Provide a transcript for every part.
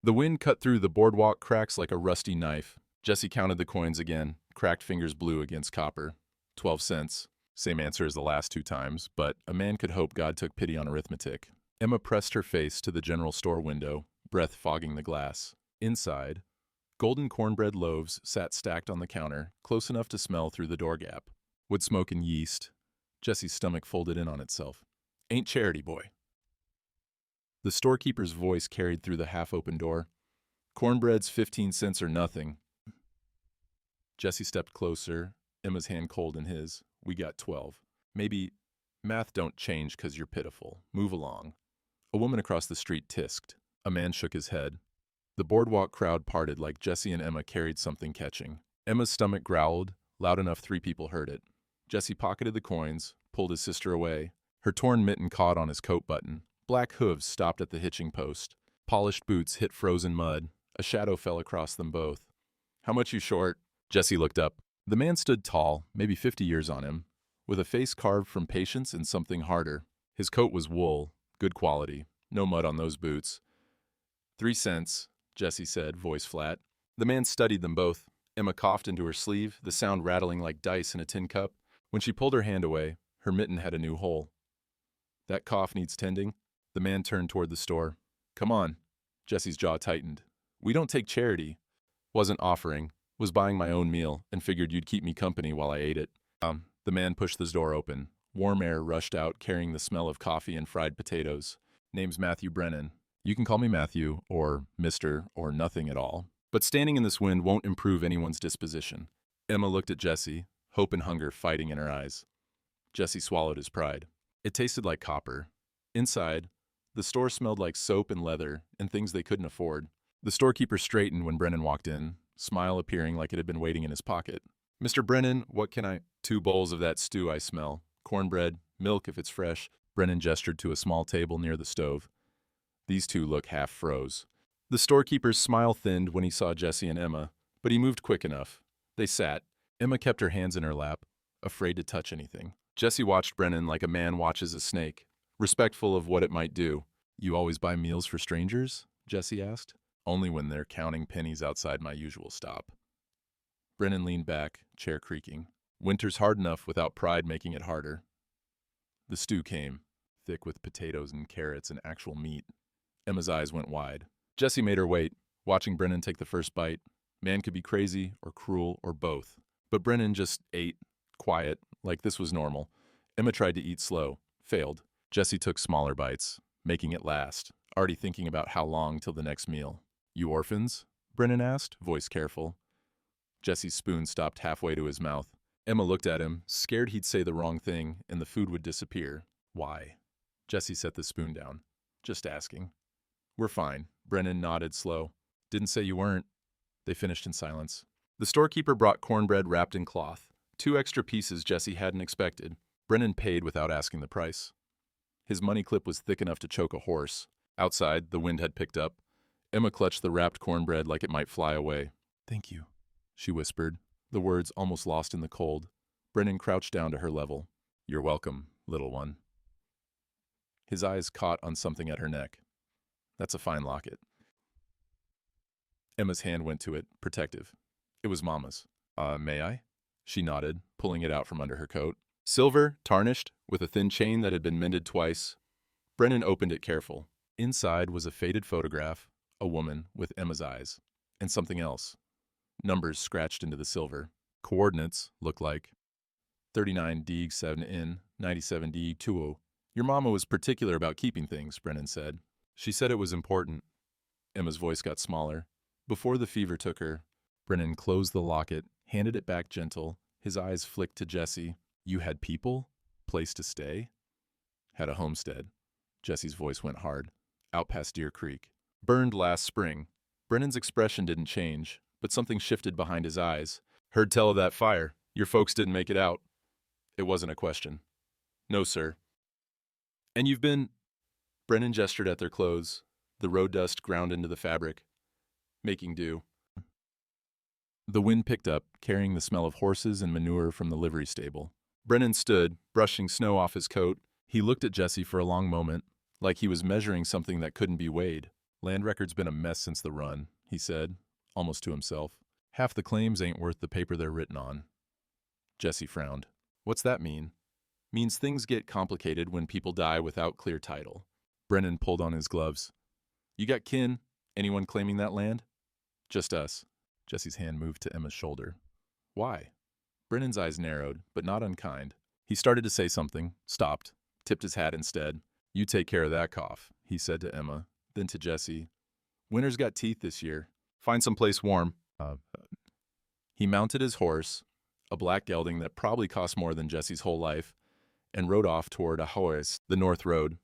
The wind cut through the boardwalk cracks like a rusty knife. Jesse counted the coins again, cracked fingers blue against copper. 12 cents. Same answer as the last 2 times, but a man could hope God took pity on arithmetic. Emma pressed her face to the general store window, breath fogging the glass. Inside, golden cornbread loaves sat stacked on the counter, close enough to smell through the door gap. Wood smoke and yeast. Jesse's stomach folded in on itself. Ain't charity, boy. The storekeeper's voice carried through the half-open door. Cornbread's 15 cents or nothing. Jesse stepped closer, Emma's hand cold in his. We got 12. Maybe math don't change 'cause you're pitiful. Move along. A woman across the street tisked. A man shook his head. The boardwalk crowd parted like Jesse and Emma carried something catching. Emma's stomach growled, loud enough 3 people heard it. Jesse pocketed the coins, pulled his sister away. Her torn mitten caught on his coat button. Black hooves stopped at the hitching post. Polished boots hit frozen mud. A shadow fell across them both. How much you short? Jesse looked up. The man stood tall, maybe 50 years on him, with a face carved from patience and something harder. His coat was wool, good quality, no mud on those boots. 3 cents, Jesse said, voice flat. The man studied them both. Emma coughed into her sleeve, the sound rattling like dice in a tin cup. When she pulled her hand away, her mitten had a new hole. That cough needs tending. The man turned toward the store. Come on. Jesse's jaw tightened. We don't take charity. Wasn't offering. Was buying my own meal and figured you'd keep me company while I ate it. The man pushed the door open. Warm air rushed out, carrying the smell of coffee and fried potatoes. Name's Matthew Brennan. You can call me Matthew, or Mr., or nothing at all. But standing in this wind won't improve anyone's disposition. Emma looked at Jesse, hope and hunger fighting in her eyes. Jesse swallowed his pride. It tasted like copper. Inside, the store smelled like soap and leather and things they couldn't afford. The storekeeper straightened when Brennan walked in, smile appearing like it had been waiting in his pocket. Mr. Brennan, what can I— 2 bowls of that stew I smell. Cornbread, milk if it's fresh. Brennan gestured to a small table near the stove. These 2 look half froze. The storekeeper's smile thinned when he saw Jesse and Emma, but he moved quick enough. They sat. Emma kept her hands in her lap, afraid to touch anything. Jesse watched Brennan like a man watches a snake, respectful of what it might do. You always buy meals for strangers? Jesse asked. Only when they're counting pennies outside my usual stop. Brennan leaned back, chair creaking. Winter's hard enough without pride making it harder. The stew came, thick with potatoes and carrots and actual meat. Emma's eyes went wide. Jessie made her wait, watching Brennan take the first bite. Man could be crazy or cruel or both. But Brennan just ate, quiet, like this was normal. Emma tried to eat slow, failed. Jessie took smaller bites, making it last, already thinking about how long till the next meal. You orphans? Brennan asked, voice careful. Jesse's spoon stopped halfway to his mouth. Emma looked at him, scared he'd say the wrong thing and the food would disappear. Why? Jessie set the spoon down. Just asking. We're fine. Brennan nodded slow. Didn't say you weren't. They finished in silence. The storekeeper brought cornbread wrapped in cloth. 2 extra pieces Jessie hadn't expected. Brennan paid without asking the price. His money clip was thick enough to choke a horse. Outside, the wind had picked up. Emma clutched the wrapped cornbread like it might fly away. Thank you, she whispered, the words almost lost in the cold. Brennan crouched down to her level. You're welcome, little one. His eyes caught on something at her neck. That's a fine locket. Emma's hand went to it, protective. It was Mama's. May I? She nodded, pulling it out from under her coat. Silver, tarnished, with a thin chain that had been mended twice. Brennan opened it careful. Inside was a faded photograph, a woman with Emma's eyes, and something else. Numbers scratched into the silver. Coordinates, looked like. 39 Deeg 7N, 97 Deeg 20. Your mama was particular about keeping things, Brennan said. She said it was important. Emma's voice got smaller. Before the fever took her, Brennan closed the locket, handed it back gentle. His eyes flicked to Jessie. You had people? Place to stay? Had a homestead. Jessie's voice went hard. Out past Deer Creek. Burned last spring. Brennan's expression didn't change, but something shifted behind his eyes. Heard tell of that fire. Your folks didn't make it out. It wasn't a question. No, sir. And you've been— Brennan gestured at their clothes. The road dust ground into the fabric, making do. The wind picked up, carrying the smell of horses and manure from the livery stable. Brennan stood, brushing snow off his coat. He looked at Jessie for a long moment, like he was measuring something that couldn't be weighed. Land record's been a mess since the run, he said, almost to himself. Half the claims ain't worth the paper they're written on. Jesse frowned. What's that mean? Means things get complicated when people die without clear title. Brennan pulled on his gloves. You got kin? Anyone claiming that land? Just us. Jesse's hand moved to Emma's shoulder. Why? Brennan's eyes narrowed, but not unkind. He started to say something, stopped, tipped his hat instead. You take care of that cough, he said to Emma, then to Jesse. Winter's got teeth this year. Find someplace warm. He mounted his horse, a black gelding that probably cost more than Jesse's whole life, and rode off toward Outlaws, the north road.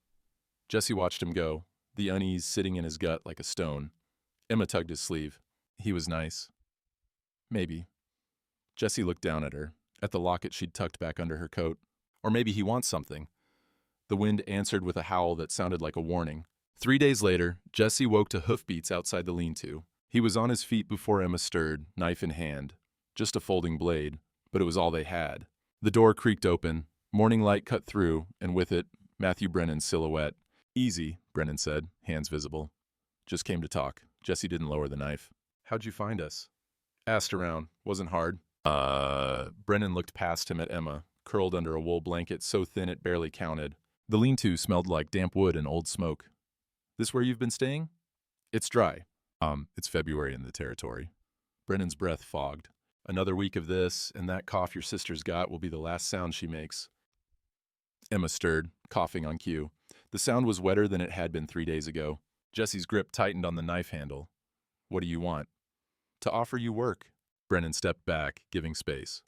Jesse watched him go, the unease sitting in his gut like a stone. Emma tugged his sleeve. He was nice. Maybe. Jesse looked down at her, at the locket she'd tucked back under her coat. Or maybe he wants something. The wind answered with a howl that sounded like a warning. 3 days later, Jesse woke to hoofbeats outside the lean-to. He was on his feet before Emma stirred, knife in hand. Just a folding blade, but it was all they had. The door creaked open. Morning light cut through, and with it, Matthew Brennan's silhouette. Easy, Brennan said, hands visible. Just came to talk. Jesse didn't lower the knife. How'd you find us? Asked around. Wasn't hard. Brennan looked past him at Emma, curled under a wool blanket so thin it barely counted. The lean-to smelled like damp wood and old smoke. This where you've been staying? It's dry. It's February in the territory. Brennan's breath fogged. Another week of this, and that cough your sister's got will be the last sound she makes. Emma stirred, coughing on cue. The sound was wetter than it had been 3 days ago. Jesse's grip tightened on the knife handle. What do you want? To offer you work. Brennan stepped back, giving space.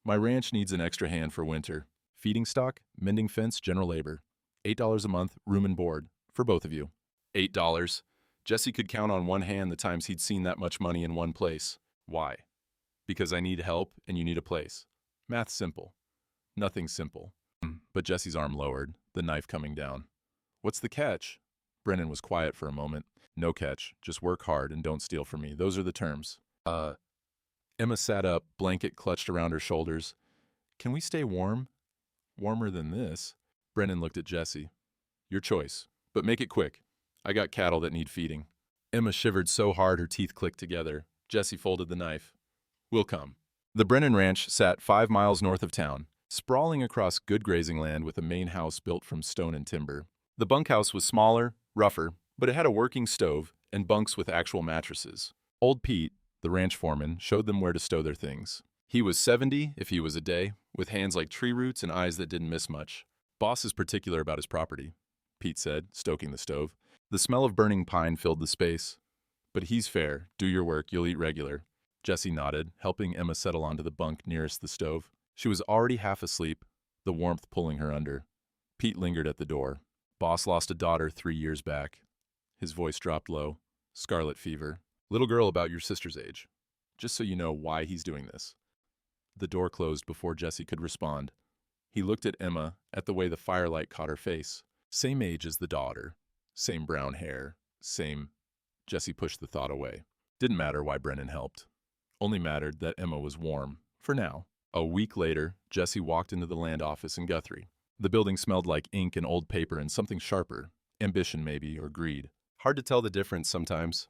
My ranch needs an extra hand for winter. Feeding stock, mending fence, general labor. $8 a month, room and board. For both of you. $8. Jesse could count on one hand the times he'd seen that much money in one place. Why? Because I need help and you need a place. Math's simple. Nothing simple. But Jesse's arm lowered, the knife coming down. What's the catch? Brennan was quiet for a moment. No catch. Just work hard and don't steal from me. Those are the terms. Emma sat up, blanket clutched around her shoulders. Can we stay warm? Warmer than this? Brennan looked at Jesse. Your choice, but make it quick. I got cattle that need feeding. Emma shivered so hard her teeth clicked together. Jesse folded the knife. We'll come. The Brennan Ranch sat 5 miles north of town, sprawling across good grazing land with a main house built from stone and timber. The bunkhouse was smaller, rougher, but it had a working stove and bunks with actual mattresses. Old Pete, the ranch foreman, showed them where to stow their things. He was 70 if he was a day, with hands like tree roots and eyes that didn't miss much. Boss is particular about his property, Pete said, stoking the stove. The smell of burning pine filled the space. But he's fair. Do your work, you'll eat regular. Jesse nodded, helping Emma settle onto the bunk nearest the stove. She was already half asleep, the warmth pulling her under. Pete lingered at the door. Boss lost a daughter 3 years back. His voice dropped low. Scarlet fever. Little girl about your sister's age. Just so you know why he's doing this. The door closed before Jesse could respond. He looked at Emma, at the way the firelight caught her face. Same age as the daughter. Same brown hair. Same... Jesse pushed the thought away. Didn't matter why Brennan helped. Only mattered that Emma was warm. For now. A week later, Jesse walked into the land office in Guthrie. The building smelled like ink and old paper and something sharper. Ambition, maybe, or greed. Hard to tell the difference sometimes.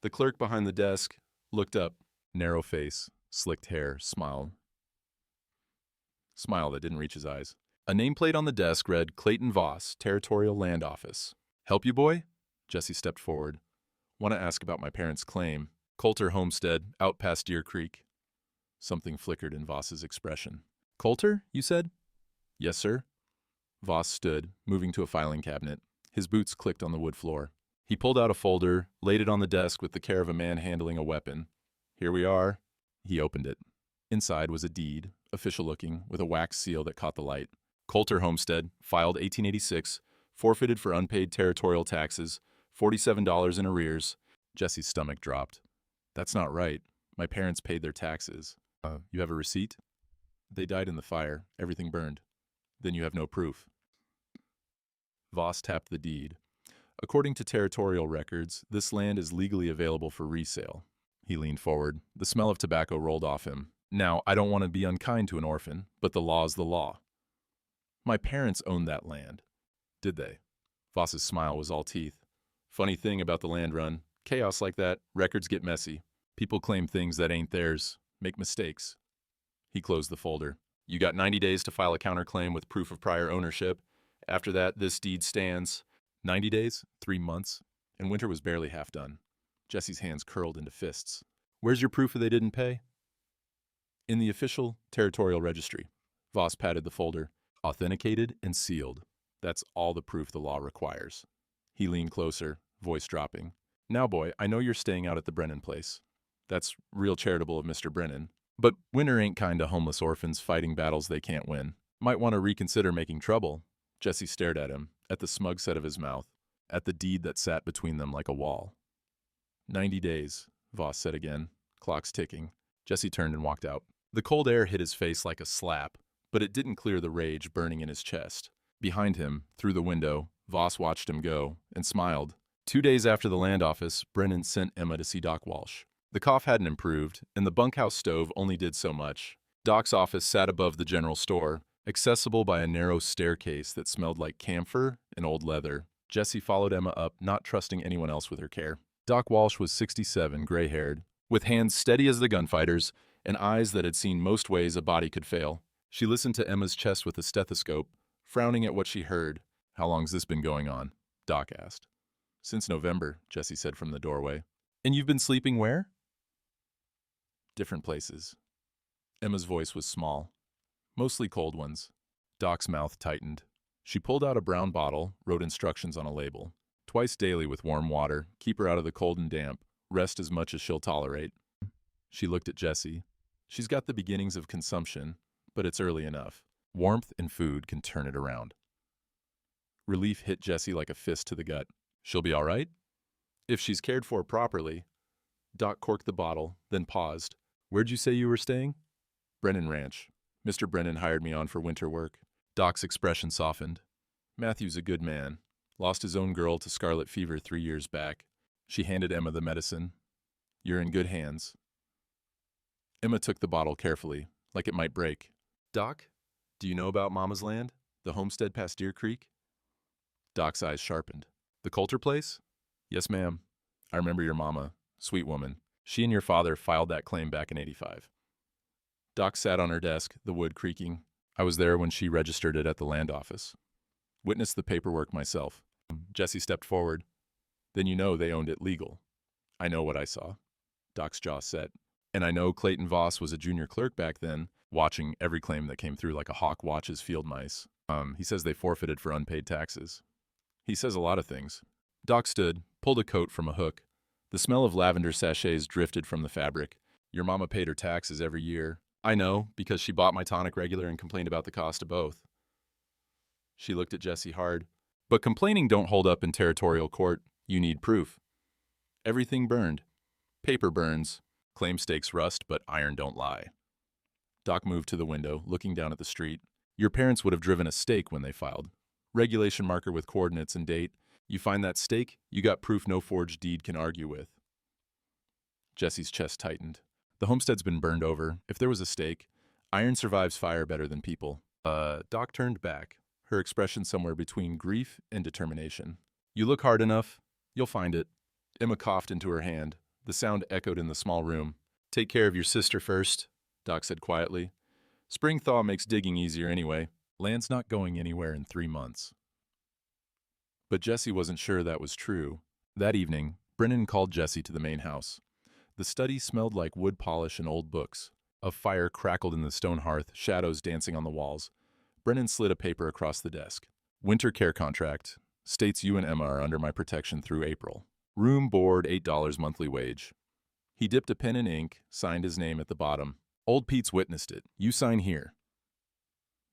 The clerk behind the desk looked up. Narrow face, slicked hair, smile. Smile that didn't reach his eyes. A nameplate on the desk read Clayton Voss, Territorial Land Office. Help you, boy? Jesse stepped forward. Want to ask about my parents' claim. Coulter Homestead, out past Deer Creek. Something flickered in Voss's expression. Coulter, you said? Yes, sir. Voss stood, moving to a filing cabinet. His boots clicked on the wood floor. He pulled out a folder, laid it on the desk with the care of a man handling a weapon. Here we are. He opened it. Inside was a deed, official-looking, with a wax seal that caught the light. Coulter Homestead, filed 1886, forfeited for unpaid territorial taxes, $47 in arrears. Jesse's stomach dropped. That's not right. My parents paid their taxes. You have a receipt? They died in the fire. Everything burned. Then you have no proof. Voss tapped the deed. According to territorial records, this land is legally available for resale. He leaned forward. The smell of tobacco rolled off him. Now, I don't want to be unkind to an orphan, but the law's the law. My parents owned that land. Did they? Voss's smile was all teeth. Funny thing about the land run, chaos like that, records get messy. People claim things that ain't theirs, make mistakes. He closed the folder. You got 90 days to file a counterclaim with proof of prior ownership. After that, this deed stands. 90 days? 3 months? And Winter was barely half done. Jesse's hands curled into fists. Where's your proof they didn't pay? In the official territorial registry. Voss patted the folder. Authenticated and sealed. That's all the proof the law requires. He leaned closer, voice dropping. Now, boy, I know you're staying out at the Brennan place. That's real charitable of Mr. Brennan. But Winter ain't kinda homeless orphans fighting battles they can't win. Might want to reconsider making trouble. Jesse stared at him, at the smug set of his mouth, at the deed that sat between them like a wall. 90 days, Voss said again, clocks ticking. Jesse turned and walked out. The cold air hit his face like a slap, but it didn't clear the rage burning in his chest. Behind him, through the window, Voss watched him go and smiled. 2 days after the land office, Brennan sent Emma to see Doc Walsh. The cough hadn't improved, and the bunkhouse stove only did so much. Doc's office sat above the general store, accessible by a narrow staircase that smelled like camphor and old leather. Jesse followed Emma up, not trusting anyone else with her care. Doc Walsh was 67, gray-haired, with hands steady as the gunfighter's and eyes that had seen most ways a body could fail. She listened to Emma's chest with a stethoscope, frowning at what she heard. How long's this been going on? Doc asked. Since November, Jesse said from the doorway. And you've been sleeping where? Different places. Emma's voice was small. Mostly cold ones. Doc's mouth tightened. She pulled out a brown bottle, wrote instructions on a label. Twice daily with warm water, keep her out of the cold and damp, rest as much as she'll tolerate. She looked at Jesse. She's got the beginnings of consumption, but it's early enough. Warmth and food can turn it around. Relief hit Jesse like a fist to the gut. She'll be all right? If she's cared for properly. Doc corked the bottle, then paused. Where'd you say you were staying? Brennan Ranch. Mr. Brennan hired me on for winter work. Doc's expression softened. Matthew's a good man. Lost his own girl to scarlet fever 3 years back. She handed Emma the medicine. You're in good hands. Emma took the bottle carefully, like it might break. Doc, do you know about Mama's land? The homestead past Deer Creek? Doc's eyes sharpened. The Coulter place? Yes, ma'am. I remember your mama. Sweet woman. She and your father filed that claim back in '85. Doc sat on her desk, the wood creaking. I was there when she registered it at the land office. Witnessed the paperwork myself. Jesse stepped forward. Then you know they owned it legal. I know what I saw. Doc's jaw set. And I know Clayton Voss was a junior clerk back then, watching every claim that came through like a hawk watches field mice. He says they forfeited for unpaid taxes. He says a lot of things. Doc stood, pulled a coat from a hook. The smell of lavender sachets drifted from the fabric. Your mama paid her taxes every year. I know, because she bought my tonic regular and complained about the cost of both. She looked at Jesse hard. But complaining don't hold up in territorial court. You need proof. Everything burned. Paper burns. Claim stakes rust, but iron don't lie. Doc moved to the window, looking down at the street. Your parents would have driven a stake when they filed. Regulation marker with coordinates and date. You find that stake, you got proof no forged deed can argue with. Jesse's chest tightened. The homestead's been burned over. If there was a stake, iron survives fire better than people. Doc turned back, her expression somewhere between grief and determination. You look hard enough, you'll find it. Emma coughed into her hand. The sound echoed in the small room. Take care of your sister first, Doc said quietly. Spring thaw makes digging easier anyway. Land's not going anywhere in 3 months. But Jesse wasn't sure that was true. That evening, Brennan called Jesse to the main house. The study smelled like wood polish and old books. A fire crackled in the stone hearth, shadows dancing on the walls. Brennan slid a paper across the desk. Winter care contract. States you and Emma are under my protection through April. Room, board, $8 monthly wage. He dipped a pen in ink, signed his name at the bottom. Old Pete's witnessed it. You sign here.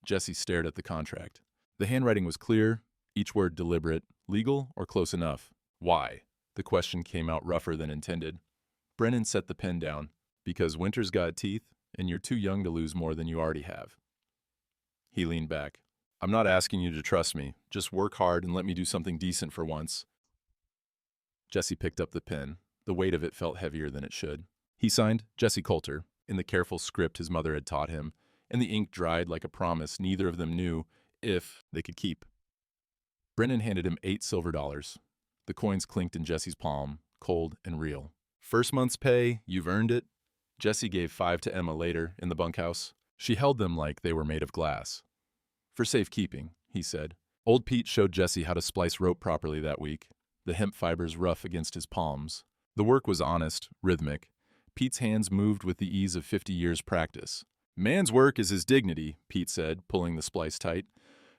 Jesse stared at the contract. The handwriting was clear, each word deliberate, legal or close enough. Why? The question came out rougher than intended. Brennan set the pen down. Because winter's got teeth, and you're too young to lose more than you already have. He leaned back. I'm not asking you to trust me. Just work hard and let me do something decent for once. Jesse picked up the pen. The weight of it felt heavier than it should. He signed Jesse Coulter, in the careful script his mother had taught him, and the ink dried like a promise neither of them knew if they could keep. Brennan handed him $8 silver. The coins clinked in Jesse's palm, cold and real. First month's pay, you've earned it. Jesse gave 5 to Emma later in the bunkhouse. She held them like they were made of glass. For safekeeping, he said. Old Pete showed Jesse how to splice rope properly that week, the hemp fibers rough against his palms. The work was honest, rhythmic. Pete's hands moved with the ease of 50 years' practice. Man's work is his dignity, Pete said, pulling the splice tight.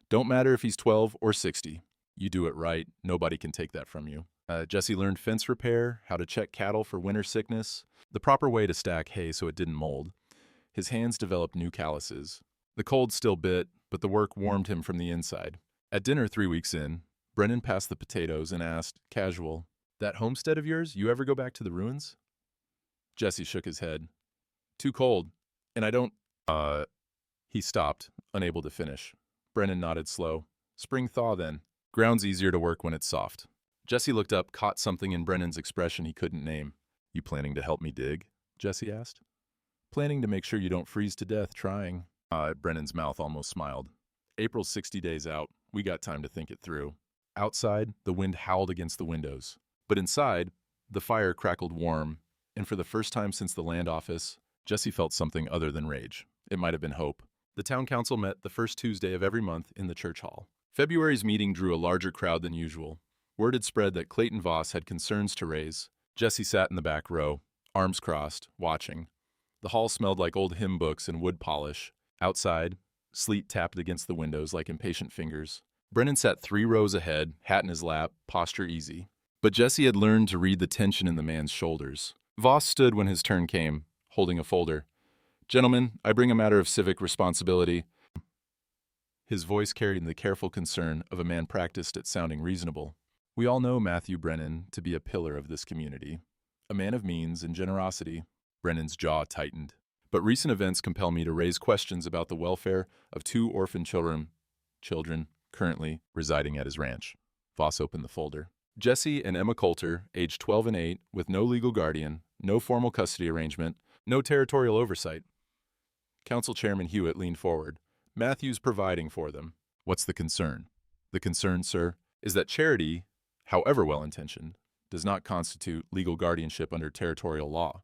Don't matter if he's 12 or 60. You do it right, nobody can take that from you. Jesse learned fence repair, how to check cattle for winter sickness, the proper way to stack hay so it didn't mold. His hands developed new calluses. The cold still bit, but the work warmed him from the inside. At dinner 3 weeks in, Brennan passed the potatoes and asked, casual, "That homestead of yours, you ever go back to the ruins?" Jesse shook his head. "Too cold, and I don't—" He stopped, unable to finish. Brennan nodded slow. "Spring thaw, then. Ground's easier to work when it's soft." Jesse looked up, caught something in Brennan's expression he couldn't name. "You planning to help me dig?" Jesse asked. "Planning to make sure you don't freeze to death trying." Brennan's mouth almost smiled. "April's 60 days out. We got time to think it through." Outside, the wind howled against the windows. But inside, the fire crackled warm, and for the first time since the land office, Jesse felt something other than rage. It might have been hope. The town council met the first Tuesday of every month in the church hall. February's meeting drew a larger crowd than usual. Word had spread that Clayton Voss had concerns to raise. Jesse sat in the back row, arms crossed, watching. The hall smelled like old hymn books and wood polish. Outside, sleet tapped against the windows like impatient fingers. Brennan sat 3 rows ahead, hat in his lap, posture easy. But Jesse had learned to read the tension in the man's shoulders. Voss stood when his turn came, holding a folder. "Gentlemen, I bring a matter of civic responsibility." His voice carried the careful concern of a man practiced at sounding reasonable. "We all know Matthew Brennan to be a pillar of this community, a man of means and generosity." Brennan's jaw tightened. "But recent events compel me to raise questions about the welfare of 2 orphan children currently residing at his ranch." Voss opened the folder. Jesse and Emma Coulter, aged 12 and 8, with no legal guardian, no formal custody arrangement, no territorial oversight. Council Chairman Hewitt leaned forward. "Matthew's providing for them. What's the concern?" "The concern, sir, is that charity, however well-intentioned, does not constitute legal guardianship under territorial law."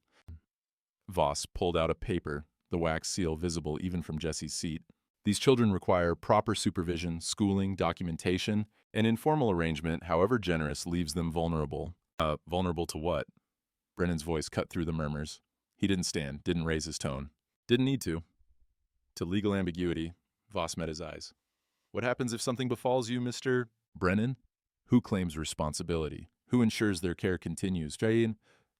Voss pulled out a paper, the wax seal visible even from Jesse's seat. "These children require proper supervision, schooling, documentation. An informal arrangement, however generous, leaves them vulnerable." Vulnerable to what?" Brennan's voice cut through the murmurs. He didn't stand, didn't raise his tone. Didn't need to. "To legal ambiguity." Voss met his eyes. "What happens if something befalls you, Mr. Brennan? Who claims responsibility? Who ensures their care continues?"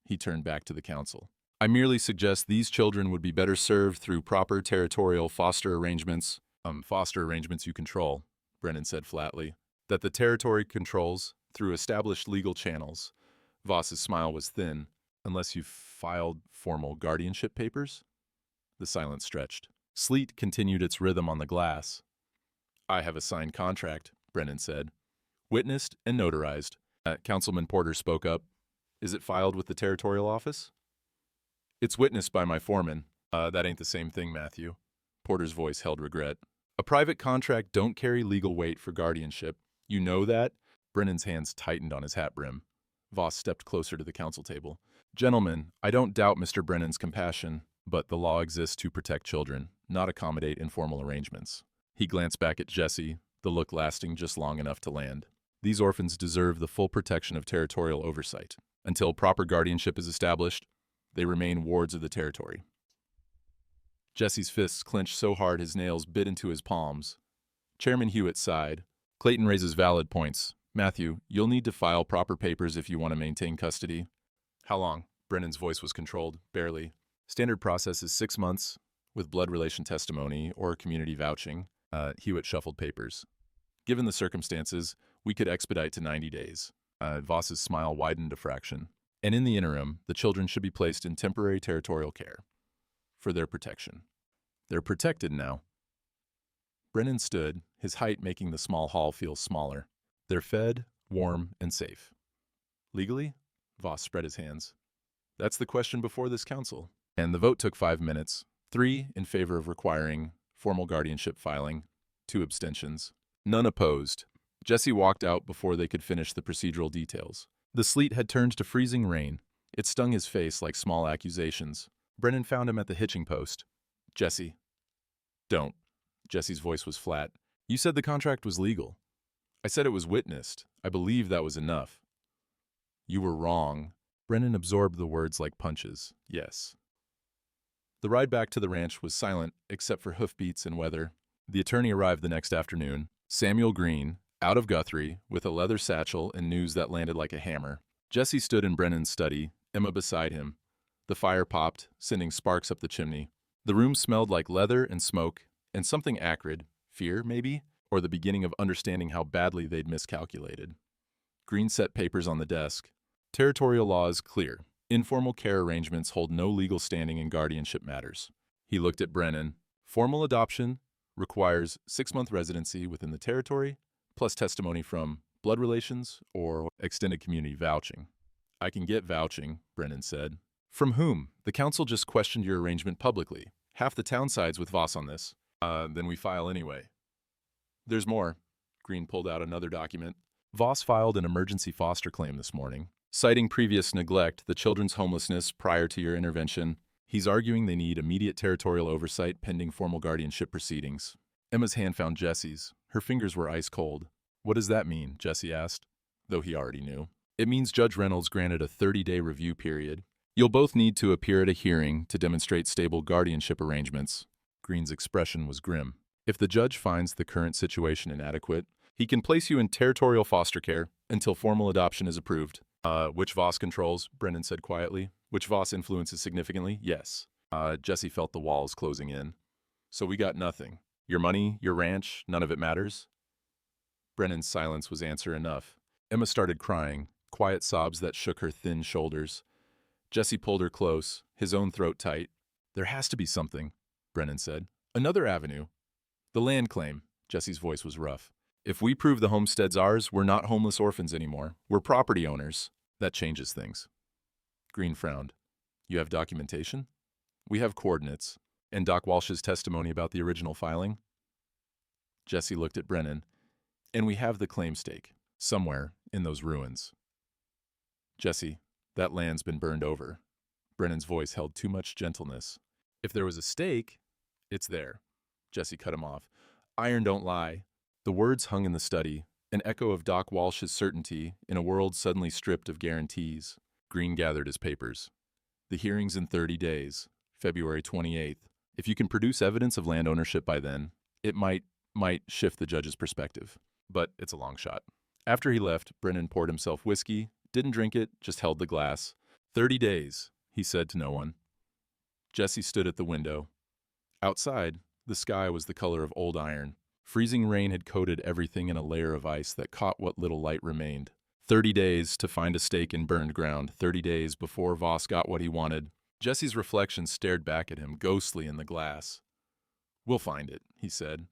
He turned back to the council. "I merely suggest these children would be better served through proper territorial foster arrangements." Foster arrangements you control," Brennan said flatly. "That the territory controls through established legal channels." Voss's smile was thin. "Unless you've filed formal guardianship papers?" The silence stretched. Sleet continued its rhythm on the glass. "I have a signed contract," Brennan said. "Witnessed and notarized." Councilman Porter spoke up. "Is it filed with the territorial office?" "It's witnessed by my foreman." That ain't the same thing, Matthew." Porter's voice held regret. "A private contract don't carry legal weight for guardianship. You know that?" Brennan's hands tightened on his hat brim. Voss stepped closer to the council table. "Gentlemen, I don't doubt Mr. Brennan's compassion, but the law exists to protect children, not accommodate informal arrangements." He glanced back at Jesse, the look lasting just long enough to land. "These orphans deserve the full protection of territorial oversight. Until proper guardianship is established, they remain wards of the territory." Jesse's fists clenched so hard his nails bit into his palms. Chairman Hewitt sighed. "Clayton raises valid points. Matthew, you'll need to file proper papers if you want to maintain custody." "How long?" Brennan's voice was controlled, barely. "Standard process is 6 months, with blood relation testimony or community vouching." Hewitt shuffled papers. "Given the circumstances, we could expedite to 90 days. Voss's smile widened a fraction. "And in the interim, the children should be placed in temporary territorial care. For their protection." "They're protected now." Brennan stood, his height making the small hall feel smaller. "They're fed, warm, and safe." "Legally?" Voss spread his hands. "That's the question before this council." And the vote took 5 minutes. 3 in favor of requiring formal guardianship filing, 2 abstentions. None opposed. Jesse walked out before they could finish the procedural details. The sleet had turned to freezing rain. It stung his face like small accusations. Brennan found him at the hitching post. Jesse. Don't. Jesse's voice was flat. You said the contract was legal. I said it was witnessed. I believe that was enough. You were wrong. Brennan absorbed the words like punches. Yes. The ride back to the ranch was silent, except for hoofbeats and weather. The attorney arrived the next afternoon. Samuel Green, out of Guthrie, with a leather satchel and news that landed like a hammer. Jesse stood in Brennan's study, Emma beside him. The fire popped, sending sparks up the chimney. The room smelled like leather and smoke, and something acrid, fear, maybe, or the beginning of understanding how badly they'd miscalculated. Green set papers on the desk. Territorial law is clear. Informal care arrangements hold no legal standing in guardianship matters. He looked at Brennan. Formal adoption requires 6-month residency within the territory, plus testimony from blood relations or extended community vouching. I can get vouching, Brennan said. From whom? The council just questioned your arrangement publicly. Half the town sides with Voss on this. Then we file anyway. There's more. Green pulled out another document. Voss filed an emergency foster claim this morning, citing previous neglect, the children's homelessness prior to your intervention. He's arguing they need immediate territorial oversight pending formal guardianship proceedings. Emma's hand found Jesse's. Her fingers were ice cold. What does that mean? Jesse asked, though he already knew. It means Judge Reynolds granted a 30-day review period. You'll both need to appear at a hearing to demonstrate stable guardianship arrangements. Green's expression was grim. If the judge finds the current situation inadequate, he can place you in territorial foster care until formal adoption is approved. Which Voss controls, Brennan said quietly. Which Voss influences significantly? Yes. Jesse felt the walls closing in. So we got nothing. Your money, your ranch, none of it matters? Brennan's silence was answer enough. Emma started crying, quiet sobs that shook her thin shoulders. Jesse pulled her close, his own throat tight. There has to be something, Brennan said. Another avenue. The land claim. Jesse's voice was rough. If we prove the homestead's ours, we're not homeless orphans anymore. We're property owners. That changes things. Green frowned. You have documentation? We have coordinates. And Doc Walsh's testimony about the original filing? Jesse looked at Brennan. And we have the claim stake, somewhere in those ruins. Jesse, that land's been burned over. Brennan's voice held too much gentleness. If there was a stake, it's there. Jesse cut him off. Iron don't lie. The words hung in the study, an echo of Doc Walsh's certainty in a world suddenly stripped of guarantees. Green gathered his papers. The hearing's in 30 days, February 28th. If you can produce evidence of land ownership by then, it might shift the judge's perspective. But it's a long shot. After he left, Brennan poured himself whiskey, didn't drink it, just held the glass. 30 days, he said to no one. Jesse stood at the window. Outside, the sky was the color of old iron. Freezing rain had coated everything in a layer of ice that caught what little light remained. 30 days to find a stake in burned ground, 30 days before Voss got what he wanted. Jesse's reflection stared back at him, ghostly in the glass. We'll find it, he said.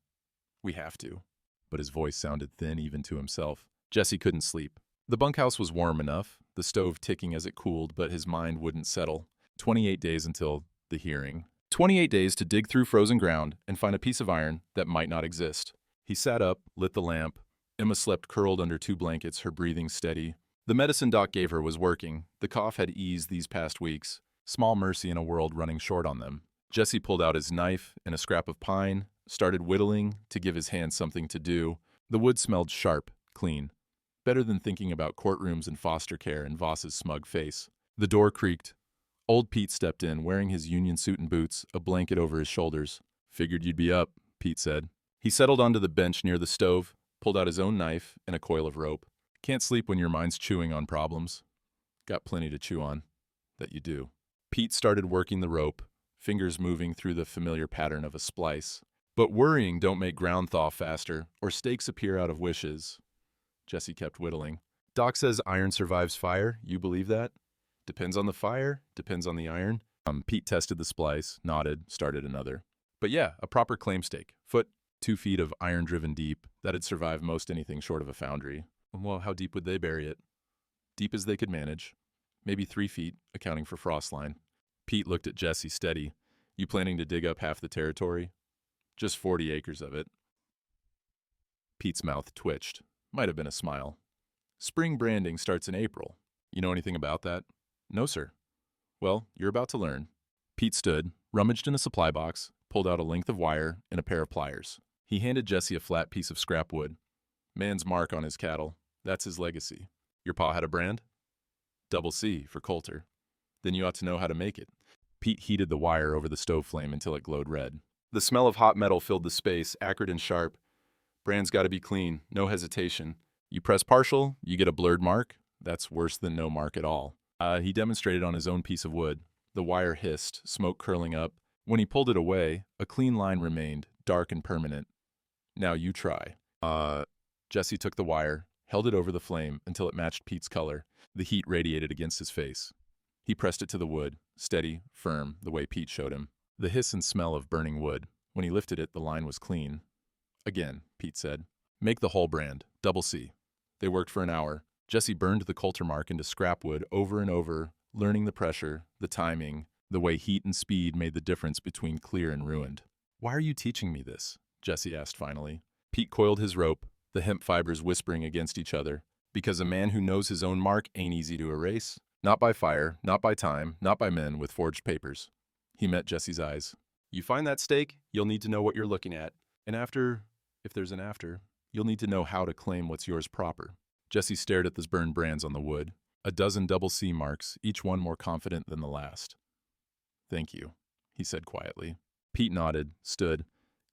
We have to. But his voice sounded thin even to himself. Jesse couldn't sleep. The bunkhouse was warm enough, the stove ticking as it cooled, but his mind wouldn't settle. 28 days until the hearing. 28 days to dig through frozen ground and find a piece of iron that might not exist. He sat up, lit the lamp. Emma slept curled under 2 blankets, her breathing steady. The medicine Doc gave her was working. The cough had eased these past weeks. Small mercy in a world running short on them. Jesse pulled out his knife and a scrap of pine, started whittling to give his hands something to do. The wood smelled sharp, clean. Better than thinking about courtrooms and foster care and Voss's smug face. The door creaked. Old Pete stepped in, wearing his union suit and boots, a blanket over his shoulders. Figured you'd be up, Pete said. He settled onto the bench near the stove, pulled out his own knife and a coil of rope. Can't sleep when your mind's chewing on problems. Got plenty to chew on. That you do. Pete started working the rope, fingers moving through the familiar pattern of a splice. But worrying don't make ground thaw faster, or stakes appear out of wishes. Jesse kept whittling. Doc says iron survives fire. You believe that? Depends on the fire, depends on the iron. Pete tested the splice, nodded, started another. But yeah, a proper claim stake. Foot, 2 feet of iron driven deep. That'd survive most anything short of a foundry. Well, how deep would they bury it? Deep as they could manage. Maybe 3 feet, accounting for frost line. Pete looked at Jesse steady. You planning to dig up half the territory? Just 40 acres of it. Pete's mouth twitched. Might have been a smile. Spring branding starts in April. You know anything about that? No, sir. Well, you're about to learn. Pete stood, rummaged in a supply box, pulled out a length of wire and a pair of pliers. He handed Jesse a flat piece of scrap wood. Man's mark on his cattle. That's his legacy. Your pa had a brand? Double C for Coulter. Then you ought to know how to make it. Pete heated the wire over the stove flame until it glowed red. The smell of hot metal filled the space, acrid and sharp. Brand's got to be clean, no hesitation. You press partial, you get a blurred mark. That's worse than no mark at all. He demonstrated on his own piece of wood. The wire hissed, smoke curling up. When he pulled it away, a clean line remained, dark and permanent. Now you try. Jesse took the wire, held it over the flame until it matched Pete's color. The heat radiated against his face. He pressed it to the wood, steady, firm, the way Pete showed him. The hiss and smell of burning wood. When he lifted it, the line was clean. Again, Pete said. Make the whole brand, double C. They worked for an hour. Jesse burned the Coulter mark into scrap wood over and over, learning the pressure, the timing, the way heat and speed made the difference between clear and ruined. Why are you teaching me this? Jesse asked finally. Pete coiled his rope, the hemp fibers whispering against each other. Because a man who knows his own mark ain't easy to erase. Not by fire, not by time, not by men with forged papers. He met Jesse's eyes. You find that stake, you'll need to know what you're looking at. And after, if there's an after, you'll need to know how to claim what's yours proper. Jesse stared at the burned brands on the wood. A dozen double C marks, each one more confident than the last. Thank you, he said quietly. Pete nodded, stood.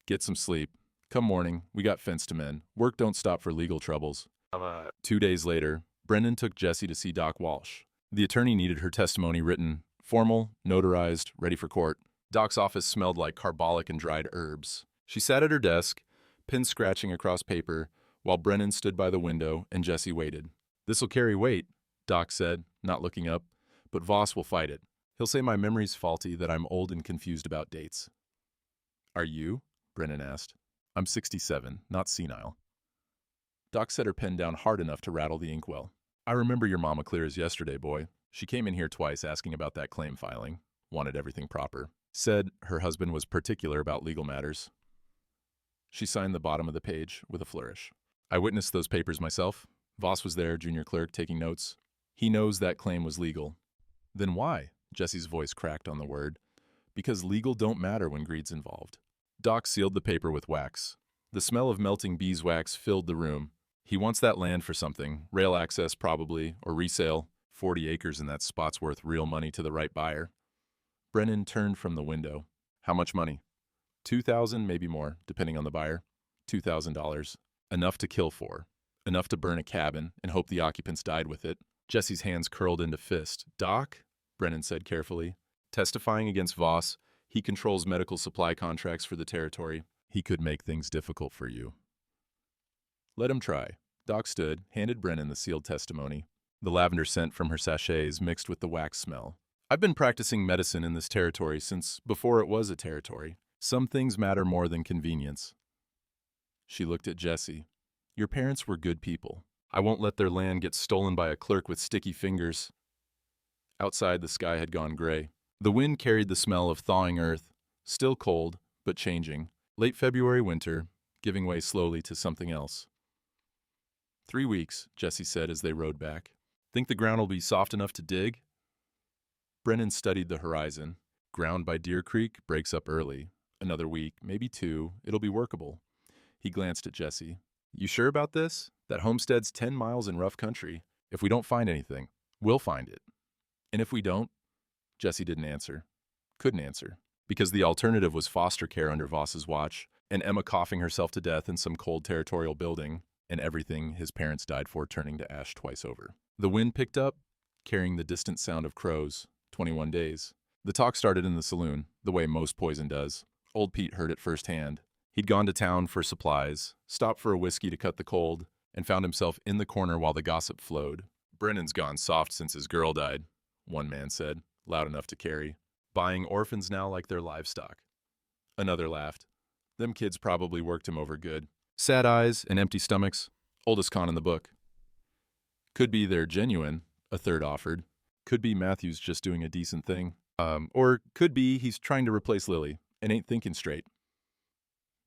Get some sleep. Come morning, we got fence to mend. Work don't stop for legal troubles. 2 days later, Brendan took Jesse to see Doc Walsh. The attorney needed her testimony written, formal, notarized, ready for court. Doc's office smelled like carbolic and dried herbs. She sat at her desk, pen scratching across paper, while Brennan stood by the window and Jesse waited. This'll carry weight, Doc said, not looking up, but Voss will fight it. He'll say my memory's faulty, that I'm old and confused about dates. Are you? Brennan asked. I'm 67, not senile. Doc set her pen down hard enough to rattle the inkwell. I remember your mama clear as yesterday, boy. She came in here twice asking about that claim filing. Wanted everything proper. Said her husband was particular about legal matters. She signed the bottom of the page with a flourish. I witnessed those papers myself. Voss was there, junior clerk, taking notes. He knows that claim was legal. Then why? Jesse's voice cracked on the word. Because legal don't matter when greed's involved. Doc sealed the paper with wax. The smell of melting beeswax filled the room. He wants that land for something, rail access probably, or resale. 40 acres in that spot's worth real money to the right buyer. Brennan turned from the window. How much money? $2,000, maybe more, depending on the buyer. $2,000. Enough to kill for. Enough to burn a cabin and hope the occupants died with it. Jesse's hands curled into fist. Doc, Brennan said carefully. Testifying against Voss, he controls medical supply contracts for the territory. He could make things difficult for you. Let him try. Doc stood, handed Brennan the sealed testimony. The lavender scent from her sachets mixed with the wax smell. I've been practicing medicine in this territory since before it was a territory. Some things matter more than convenience. She looked at Jesse. Your parents were good people. I won't let their land get stolen by a clerk with sticky fingers. Outside, the sky had gone gray. The wind carried the smell of thawing earth, still cold, but changing. Late February winter, giving way slowly to something else. 3 weeks, Jesse said as they rode back. Think the ground will be soft enough to dig? Brennan studied the horizon. Ground by Deer Creek breaks up early. Another week, maybe 2, it'll be workable. He glanced at Jesse. You sure about this? That homestead's 10 miles in rough country. If we don't find anything, we'll find it. And if we don't? Jesse didn't answer. Couldn't answer. Because the alternative was foster care under Voss's watch, and Emma coughing herself to death in some cold territorial building, and everything his parents died for turning to ash twice over. The wind picked up, carrying the distant sound of crows. 21 days. The talk started in the saloon, the way most poison does. Old Pete heard it firsthand. He'd gone to town for supplies, stopped for a whiskey to cut the cold, and found himself in the corner while the gossip flowed. Brennan's gone soft since his girl died, one man said, loud enough to carry. Buying orphans now like they're livestock. Another laughed. Them kids probably worked him over good. Sad eyes and empty stomachs. Oldest con in the book. Could be they're genuine, a third offered. Could be Matthew's just doing a decent thing. Or could be he's trying to replace Lily and ain't thinking straight.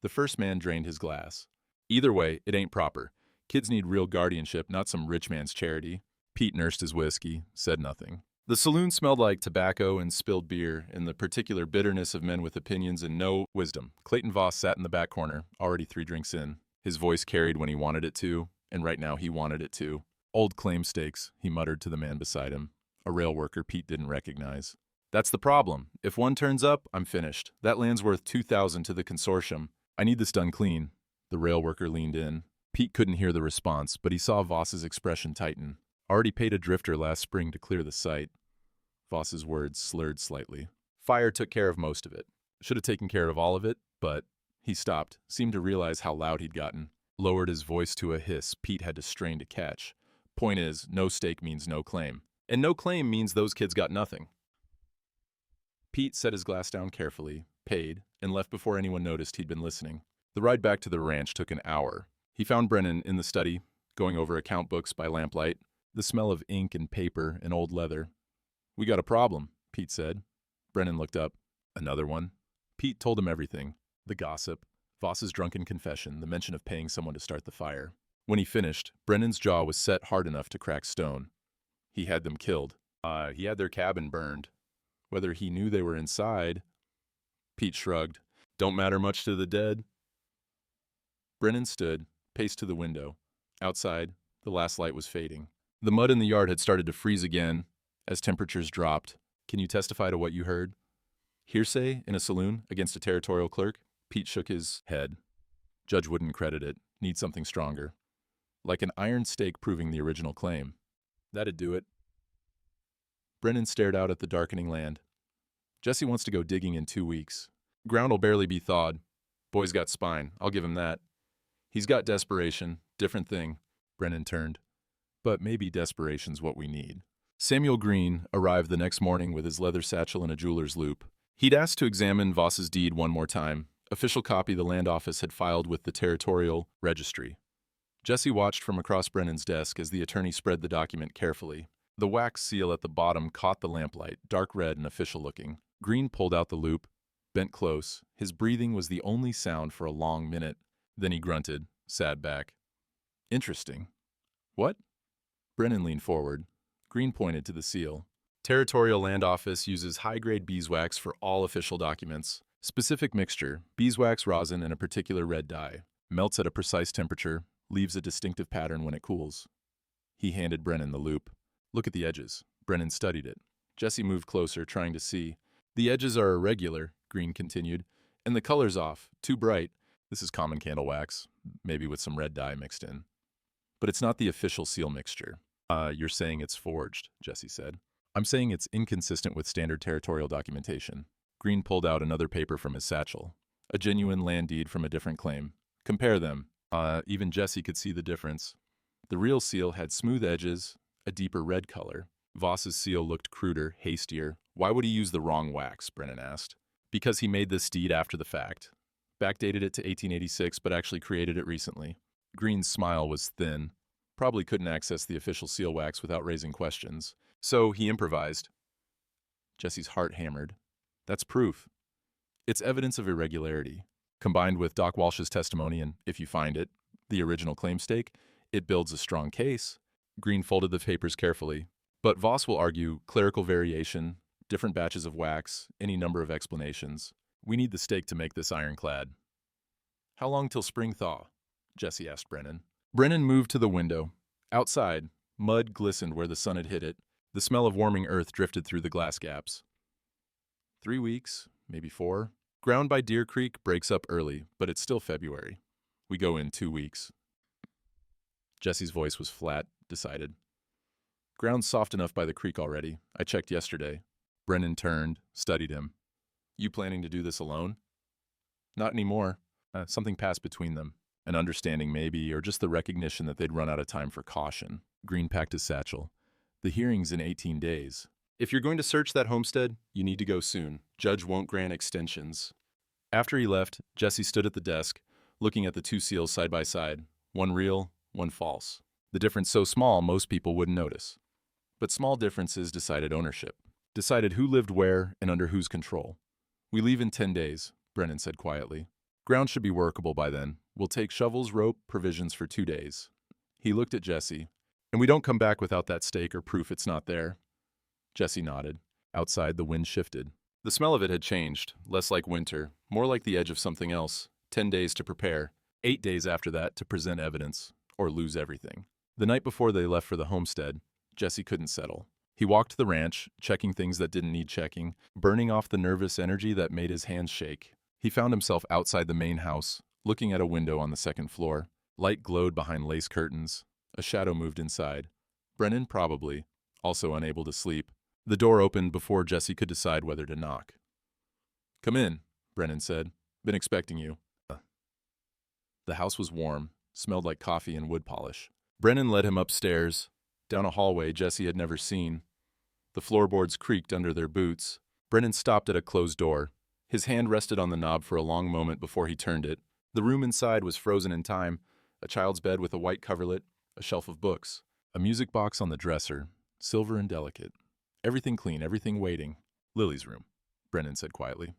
The first man drained his glass. Either way, it ain't proper. Kids need real guardianship, not some rich man's charity. Pete nursed his whiskey, said nothing. The saloon smelled like tobacco and spilled beer and the particular bitterness of men with opinions and no wisdom. Clayton Voss sat in the back corner, already 3 drinks in. His voice carried when he wanted it to, and right now he wanted it to. Old claim stakes, he muttered to the man beside him, a rail worker Pete didn't recognize. That's the problem. If one turns up, I'm finished. That land's worth $2,000 to the consortium. I need this done clean. The rail worker leaned in. Pete couldn't hear the response, but he saw Voss's expression tighten. Already paid a drifter last spring to clear the site. Voss's words slurred slightly. Fire took care of most of it. Should have taken care of all of it, but... He stopped, seemed to realize how loud he'd gotten. Lowered his voice to a hiss Pete had to strain to catch. Point is, no stake means no claim. And no claim means those kids got nothing. Pete set his glass down carefully, paid, and left before anyone noticed he'd been listening. The ride back to the ranch took an hour. He found Brennan in the study, going over account books by lamplight, the smell of ink and paper and old leather. We got a problem, Pete said. Brennan looked up. Another one? Pete told him everything. The gossip, Voss's drunken confession, the mention of paying someone to start the fire. When he finished, Brennan's jaw was set hard enough to crack stone. He had them killed. He had their cabin burned. Whether he knew they were inside... Pete shrugged. Don't matter much to the dead. Brennan stood, paced to the window. Outside, the last light was fading. The mud in the yard had started to freeze again as temperatures dropped. Can you testify to what you heard? Hearsay in a saloon against a territorial clerk? Pete shook his head. Judge wouldn't credit it. Need something stronger. Like an iron stake proving the original claim. That'd do it. Brennan stared out at the darkening land. Jesse wants to go digging in 2 weeks. Ground'll barely be thawed. Boy's got spine. I'll give him that. He's got desperation. Different thing. Brennan turned. But maybe desperation's what we need. Samuel Green arrived the next morning with his leather satchel and a jeweler's loop. He'd asked to examine Voss's deed one more time. Official copy the land office had filed with the territorial registry. Jesse watched from across Brennan's desk as the attorney spread the document carefully. The wax seal at the bottom caught the lamplight, dark red and official-looking. Green pulled out the loop, bent close. His breathing was the only sound for a long minute. Then he grunted, sat back. Interesting. What? Brennan leaned forward. Green pointed to the seal. Territorial Land Office uses high-grade beeswax for all official documents. Specific mixture, beeswax rosin and a particular red dye. Melts at a precise temperature, leaves a distinctive pattern when it cools. He handed Brennan the loop. Look at the edges. Brennan studied it. Jesse moved closer, trying to see. The edges are irregular, Green continued, and the color's off, too bright. This is common candle wax, maybe with some red dye mixed in. But it's not the official seal mixture. You're saying it's forged, Jesse said. I'm saying it's inconsistent with standard territorial documentation. Green pulled out another paper from his satchel. A genuine land deed from a different claim. Compare them. Even Jesse could see the difference. The real seal had smooth edges, a deeper red color. Voss's seal looked cruder, hastier. Why would he use the wrong wax, Brennan asked. Because he made this deed after the fact. Backdated it to 1886, but actually created it recently. Green's smile was thin. Probably couldn't access the official seal wax without raising questions. So he improvised. Jesse's heart hammered. That's proof. It's evidence of irregularity. Combined with Doc Walsh's testimony and, if you find it, the original claim stake, it builds a strong case. Green folded the papers carefully. But Voss will argue clerical variation, different batches of wax, any number of explanations. We need the stake to make this ironclad. How long till spring thaw? Jesse asked Brennan. Brennan moved to the window. Outside, mud glistened where the sun had hit it. The smell of warming earth drifted through the glass gaps. 3 weeks, maybe 4. Ground by Deer Creek breaks up early, but it's still February. We go in 2 weeks. Jesse's voice was flat, decided. Ground's soft enough by the creek already. I checked yesterday. Brennan turned, studied him. You planning to do this alone? Not anymore. Something passed between them. An understanding maybe, or just the recognition that they'd run out of time for caution. Green packed his satchel. The hearing's in 18 days. If you're going to search that homestead, you need to go soon. Judge won't grant extensions. After he left, Jesse stood at the desk, looking at the 2 seals side by side. One real, one false. The difference so small most people wouldn't notice. But small differences decided ownership. Decided who lived where and under whose control. We leave in 10 days, Brennan said quietly. Ground should be workable by then. We'll take shovels, rope, provisions for 2 days. He looked at Jesse. And we don't come back without that stake or proof it's not there. Jesse nodded. Outside, the wind shifted. The smell of it had changed, less like winter, more like the edge of something else. 10 days to prepare. 8 days after that to present evidence, or lose everything. The night before they left for the homestead, Jesse couldn't settle. He walked the ranch, checking things that didn't need checking, burning off the nervous energy that made his hands shake. He found himself outside the main house, looking at a window on the second floor. Light glowed behind lace curtains. A shadow moved inside. Brennan, probably, also unable to sleep. The door opened before Jesse could decide whether to knock. "Come in," Brennan said. "Been expecting you." The house was warm, smelled like coffee and wood polish. Brennan led him upstairs, down a hallway Jesse had never seen. The floorboards creaked under their boots. Brennan stopped at a closed door. His hand rested on the knob for a long moment before he turned it. The room inside was frozen in time. A child's bed with a white coverlet, a shelf of books, a music box on the dresser, silver and delicate. Everything clean, everything waiting. "Lily's room," Brennan said quietly.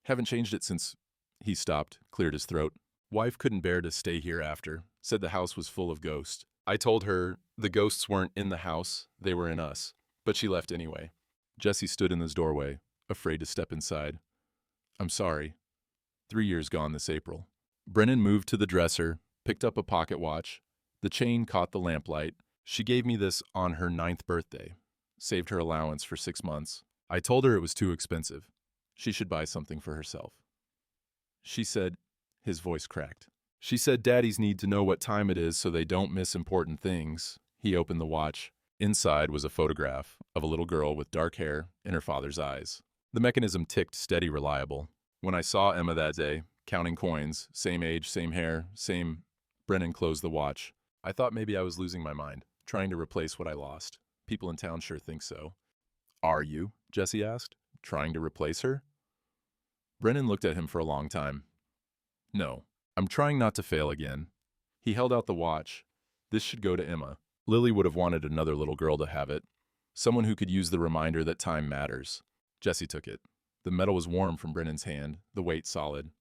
"Haven't changed it since—" He stopped, cleared his throat. "Wife couldn't bear to stay here after. Said the house was full of ghosts. I told her the ghosts weren't in the house, they were in us. But she left anyway." Jesse stood in his doorway, afraid to step inside. "I'm sorry. 3 years gone this April." Brennan moved to the dresser, picked up a pocket watch. The chain caught the lamplight. "She gave me this on her 9th birthday. Saved her allowance for 6 months. I told her it was too expensive. She should buy something for herself. She said," his voice cracked. "She said daddies need to know what time it is so they don't miss important things." He opened the watch. Inside was a photograph of a little girl with dark hair in her father's eyes. The mechanism ticked steady, reliable. "When I saw Emma that day, counting coins, same age, same hair, same—" Brennan closed the watch. "I thought maybe I was losing my mind, trying to replace what I lost. People in town sure think so." "Are you?" Jesse asked. "Trying to replace her?" Brennan looked at him for a long time. "No, I'm trying not to fail again." He held out the watch. "This should go to Emma. Lily would have wanted another little girl to have it. Someone who could use the reminder that time matters." Jesse took it. The metal was warm from Brennan's hand, the weight solid.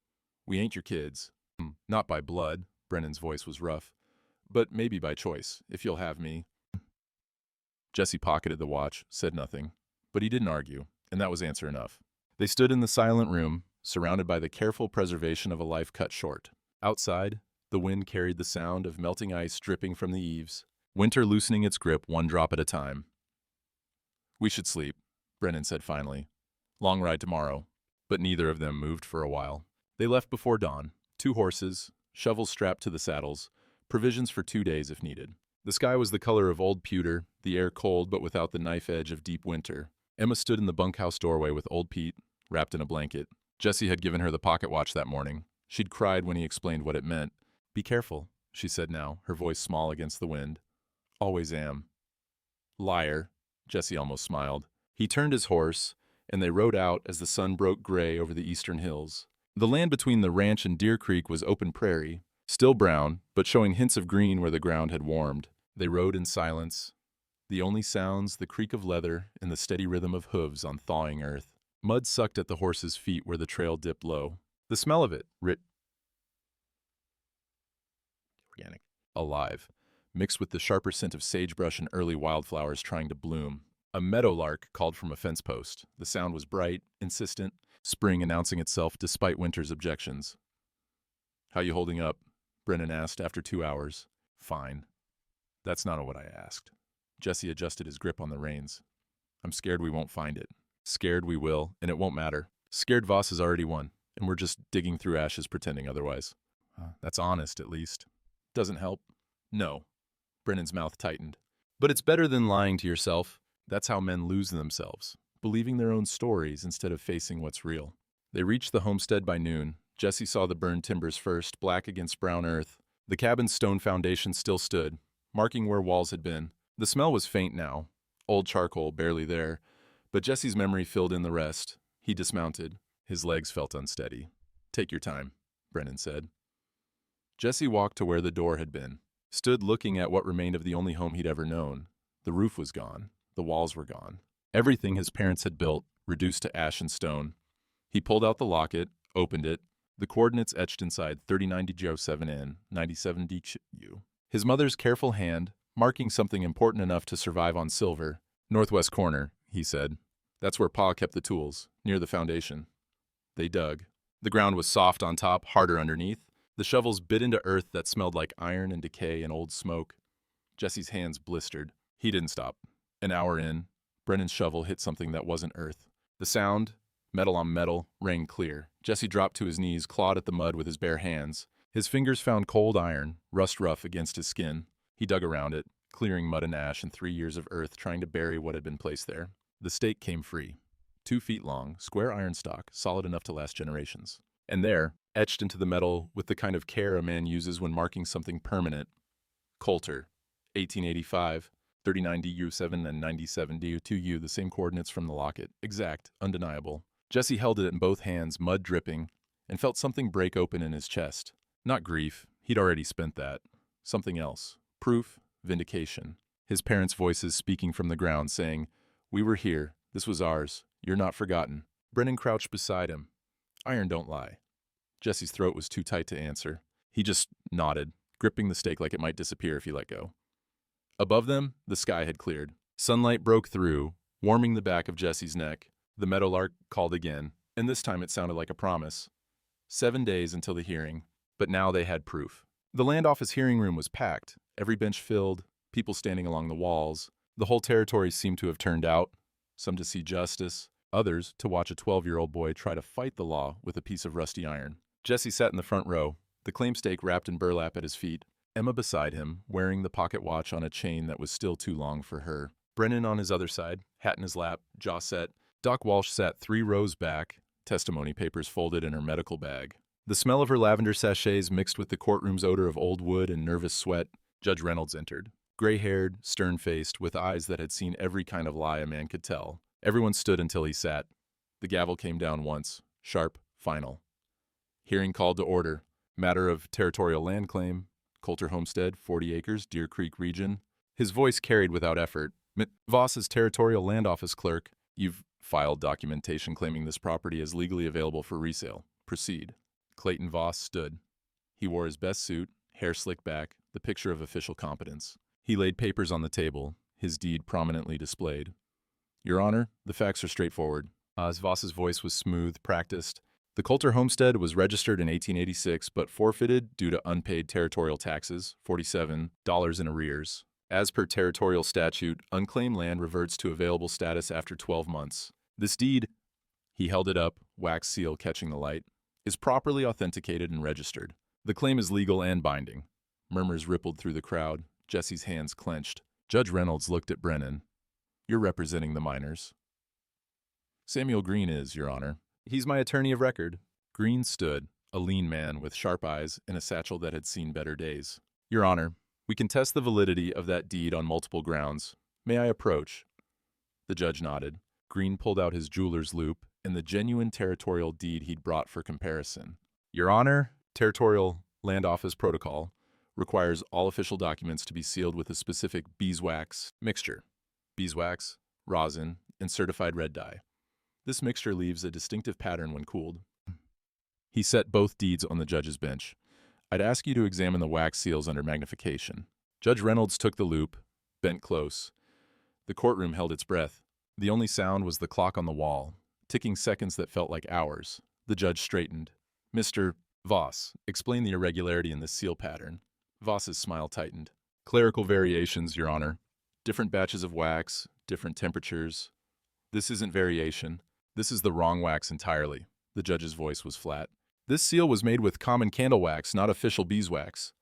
"We ain't your kids." "Not by blood," Brennan's voice was rough. "But maybe by choice, if you'll have me." Jesse pocketed the watch, said nothing. But he didn't argue, and that was answer enough. They stood in the silent room, surrounded by the careful preservation of a life cut short. Outside, the wind carried the sound of melting ice dripping from the eaves, winter loosening its grip one drop at a time. "We should sleep," Brennan said finally. "Long ride tomorrow." But neither of them moved for a while. They left before dawn, 2 horses, shovels strapped to the saddles, provisions for 2 days if needed. The sky was the color of old pewter, the air cold but without the knife edge of deep winter. Emma stood in the bunkhouse doorway with old Pete, wrapped in a blanket. Jesse had given her the pocket watch that morning. She'd cried when he explained what it meant. "Be careful," she said now, her voice small against the wind. "Always am." "Liar," Jesse almost smiled. He turned his horse, and they rode out as the sun broke gray over the eastern hills. The land between the ranch and Deer Creek was open prairie, still brown, but showing hints of green where the ground had warmed. They rode in silence. The only sounds, the creak of leather and the steady rhythm of hooves on thawing earth. Mud sucked at the horses' feet where the trail dipped low. The smell of it, organic, alive, mixed with the sharper scent of sagebrush and early wildflowers trying to bloom. A meadowlark called from a fence post. The sound was bright, insistent, spring announcing itself despite winter's objections. "How you holding up?" Brennan asked after 2 hours. "Fine." "That's not what I asked." Jesse adjusted his grip on the reins. "I'm scared we won't find it. Scared we will, and it won't matter. Scared Voss has already won, and we're just digging through ashes pretending otherwise." "That's honest, at least." "Doesn't help." "No." Brennan's mouth tightened. "But it's better than lying to yourself. That's how men lose themselves, believing their own stories instead of facing what's real." They reached the homestead by noon. Jesse saw the burned timbers first, black against brown earth. The cabin's stone foundation still stood, marking where walls had been. The smell was faint now, old charcoal barely there, but Jesse's memory filled in the rest. He dismounted. His legs felt unsteady. "Take your time," Brennan said. Jesse walked to where the door had been, stood looking at what remained of the only home he'd ever known. The roof was gone. The walls were gone. Everything his parents had built, reduced to ash and stone. He pulled out the locket, opened it. The coordinates etched inside 39DG07N, 97DQ. His mother's careful hand, marking something important enough to survive on silver. Northwest corner, he said. That's where Pa kept the tools, near the foundation. They dug. The ground was soft on top, harder underneath. The shovels bit into earth that smelled like iron and decay and old smoke. Jesse's hands blistered. He didn't stop. An hour in, Brennan's shovel hit something that wasn't earth. The sound, metal on metal, rang clear. Jesse dropped to his knees, clawed at the mud with his bare hands. His fingers found cold iron, rust rough against his skin. He dug around it, clearing mud and ash and 3 years of earth trying to bury what had been placed there. The stake came free. 2 feet long, square iron stock, solid enough to last generations. And there, etched into the metal with the kind of care a man uses when marking something permanent, Coulter, 1885, 39DU7 and 97DU2U, the same coordinates from the locket. Exact, undeniable. Jesse held it in both hands, mud dripping, and felt something break open in his chest. Not grief, he'd already spent that. Something else. Proof, vindication. His parents' voices speaking from the ground, saying, "We were here. This was ours. You're not forgotten." Brennan crouched beside him. Iron don't lie. Jesse's throat was too tight to answer. He just nodded, gripping the stake like it might disappear if he let go. Above them, the sky had cleared. Sunlight broke through, warming the back of Jesse's neck. The meadowlark called again, and this time it sounded like a promise. 7 days until the hearing, but now they had proof. The land office hearing room was packed, every bench filled, people standing along the walls. The whole territory seemed to have turned out, some to see justice, others to watch a 12-year-old boy try to fight the law with a piece of rusty iron. Jesse sat in the front row, the claim stake wrapped in burlap at his feet, Emma beside him, wearing the pocket watch on a chain that was still too long for her. Brennan on his other side, hat in his lap, jaw set. Doc Walsh sat 3 rows back, testimony papers folded in her medical bag. The smell of her lavender sachets mixed with the courtroom's odor of old wood and nervous sweat. Judge Reynolds entered. Gray-haired, stern-faced, with eyes that had seen every kind of lie a man could tell. Everyone stood until he sat. The gavel came down once, sharp, final. Hearing called to order. Matter of territorial land claim. Coulter Homestead, 40 acres, Deer Creek region. His voice carried without effort. Voss's territorial land office clerk. You've filed documentation claiming this property is legally available for resale. Proceed. Clayton Voss stood. He wore his best suit, hair slicked back, the picture of official competence. He laid papers on the table, his deed prominently displayed. Your Honor, the facts are straightforward. As Voss's voice was smooth, practiced. The Coulter homestead was registered in 1886 but forfeited due to unpaid territorial taxes, $47 in arrears. As per territorial statute, unclaimed land reverts to available status after 12 months. This deed, he held it up, wax seal catching the light, is properly authenticated and registered. The claim is legal and binding. Murmurs rippled through the crowd. Jesse's hands clenched. Judge Reynolds looked at Brennan. You're representing the miners. Samuel Green is, Your Honor. He's my attorney of record. Green stood, a lean man with sharp eyes and a satchel that had seen better days. Your Honor, we can test the validity of that deed on multiple grounds. May I approach? The judge nodded. Green pulled out his jeweler's loop and the genuine territorial deed he'd brought for comparison. Your Honor, Territorial Land Office Protocol requires all official documents to be sealed with a specific beeswax mixture. Beeswax, rosin, and certified red dye. This mixture leaves a distinctive pattern when cooled. He set both deeds on the judge's bench. I'd ask you to examine the wax seals under magnification. Judge Reynolds took the loop, bent close. The courtroom held its breath. The only sound was the clock on the wall, ticking seconds that felt like hours. The judge straightened. Mr. Voss, explain the irregularity in this seal pattern. Voss's smile tightened. Clerical variations, Your Honor. Different batches of wax, different temperatures. This isn't variation. This is the wrong wax entirely. The judge's voice was flat. This seal was made with common candle wax, not official beeswax.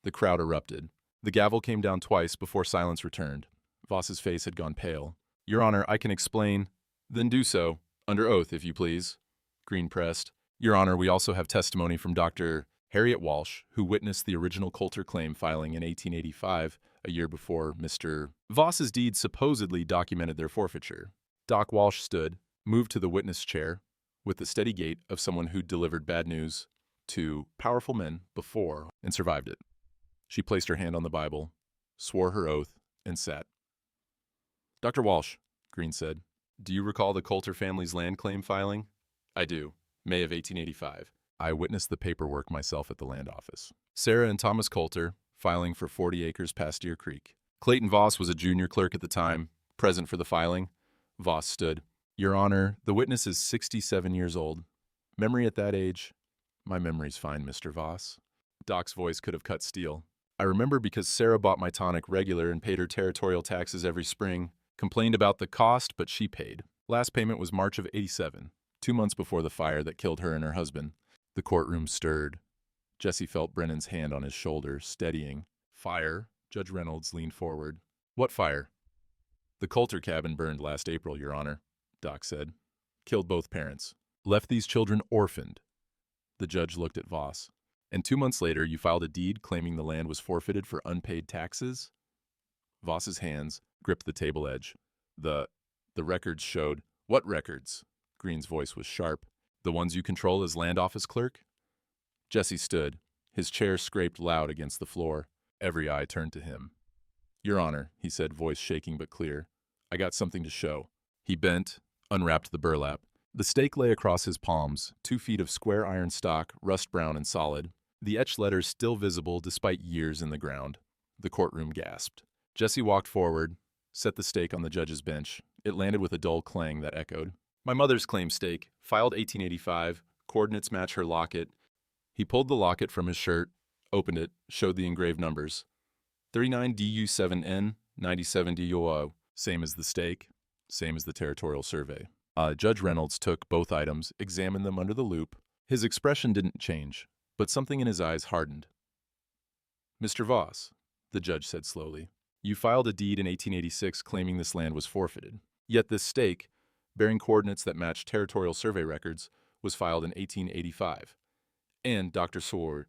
The crowd erupted. The gavel came down twice before silence returned. Voss's face had gone pale. Your Honor, I can explain. Then do so, under oath, if you please. Green pressed. Your Honor, we also have testimony from Dr. Harriet Walsh, who witnessed the original Coulter claim filing in 1885, a year before Mr. Voss's deed supposedly documented their forfeiture. Doc Walsh stood, moved to the witness chair, with the steady gait of someone who'd delivered bad news to powerful men before and survived it. She placed her hand on the Bible, swore her oath, and sat. Dr. Walsh, Green said, do you recall the Coulter family's land claim filing? I do. May of 1885. I witnessed the paperwork myself at the land office. Sarah and Thomas Coulter, filing for 40 acres past Deer Creek. Clayton Voss was a junior clerk at the time, present for the filing. Voss stood. Your Honor, the witness is 67 years old. Memory at that age? My memory's fine, Mr. Voss. Doc's voice could have cut steel. I remember because Sarah bought my tonic regular and paid her territorial taxes every spring. Complained about the cost, but she paid. Last payment was March of '87, 2 months before the fire that killed her and her husband. The courtroom stirred. Jesse felt Brennan's hand on his shoulder, steadying. Fire? Judge Reynolds leaned forward. What fire? The Coulter cabin burned last April, Your Honor, Doc said. Killed both parents. Left these children orphaned. The judge looked at Voss. And 2 months later, you filed a deed claiming the land was forfeited for unpaid taxes? Voss's hands gripped the table edge. The records showed. What records? Green's voice was sharp. The ones you control as land office clerk? Jesse stood. His chair scraped loud against the floor. Every eye turned to him. Your Honor, he said, voice shaking but clear. I got something to show. He bent, unwrapped the burlap. The stake lay across his palms, 2 feet of square iron stock, rust brown and solid. The etched letters still visible despite years in the ground. The courtroom gasped. Jesse walked forward, set the stake on the judge's bench. It landed with a dull clang that echoed. My mother's claim stake, filed 1885, coordinates match her locket. He pulled the locket from his shirt, opened it, showed the engraved numbers. 39DU7N, 97DUO, same as the stake, same as the territorial survey. Judge Reynolds took both items, examined them under the loupe. His expression didn't change, but something in his eyes hardened. Mr. Voss, the judge said slowly, you filed a deed in 1886 claiming this land was forfeited. Yet this stake, bearing coordinates that match territorial survey records, was filed in 1885. And Dr. Sword.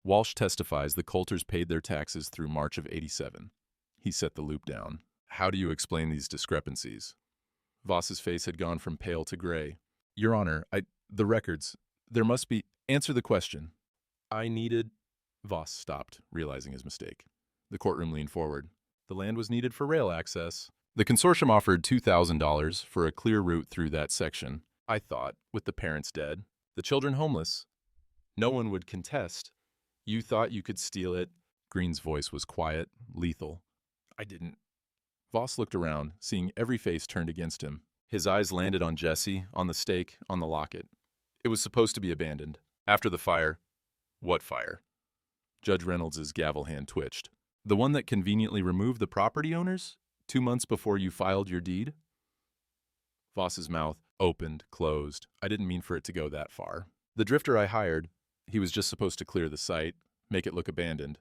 Walsh testifies the Coulters paid their taxes through March of '87. He set the loop down. How do you explain these discrepancies? Voss's face had gone from pale to gray. Your Honor, the records, there must be... Answer the question. I needed... Voss stopped, realizing his mistake. The courtroom leaned forward. The land was needed for rail access. The consortium offered $2,000 for a clear route through that section. I thought, with the parents dead, the children homeless, no one would contest. You thought you could steal it. Green's voice was quiet, lethal. I didn't. Voss looked around, seeing every face turned against him. His eyes landed on Jesse, on the stake, on the locket. It was supposed to be abandoned. After the fire. What fire? Judge Reynolds' gavel hand twitched. The one that conveniently removed the property owners 2 months before you filed your deed? Voss's mouth opened, closed. I didn't mean for it to go that far. The drifter I hired, he was just supposed to clear the site, make it look abandoned.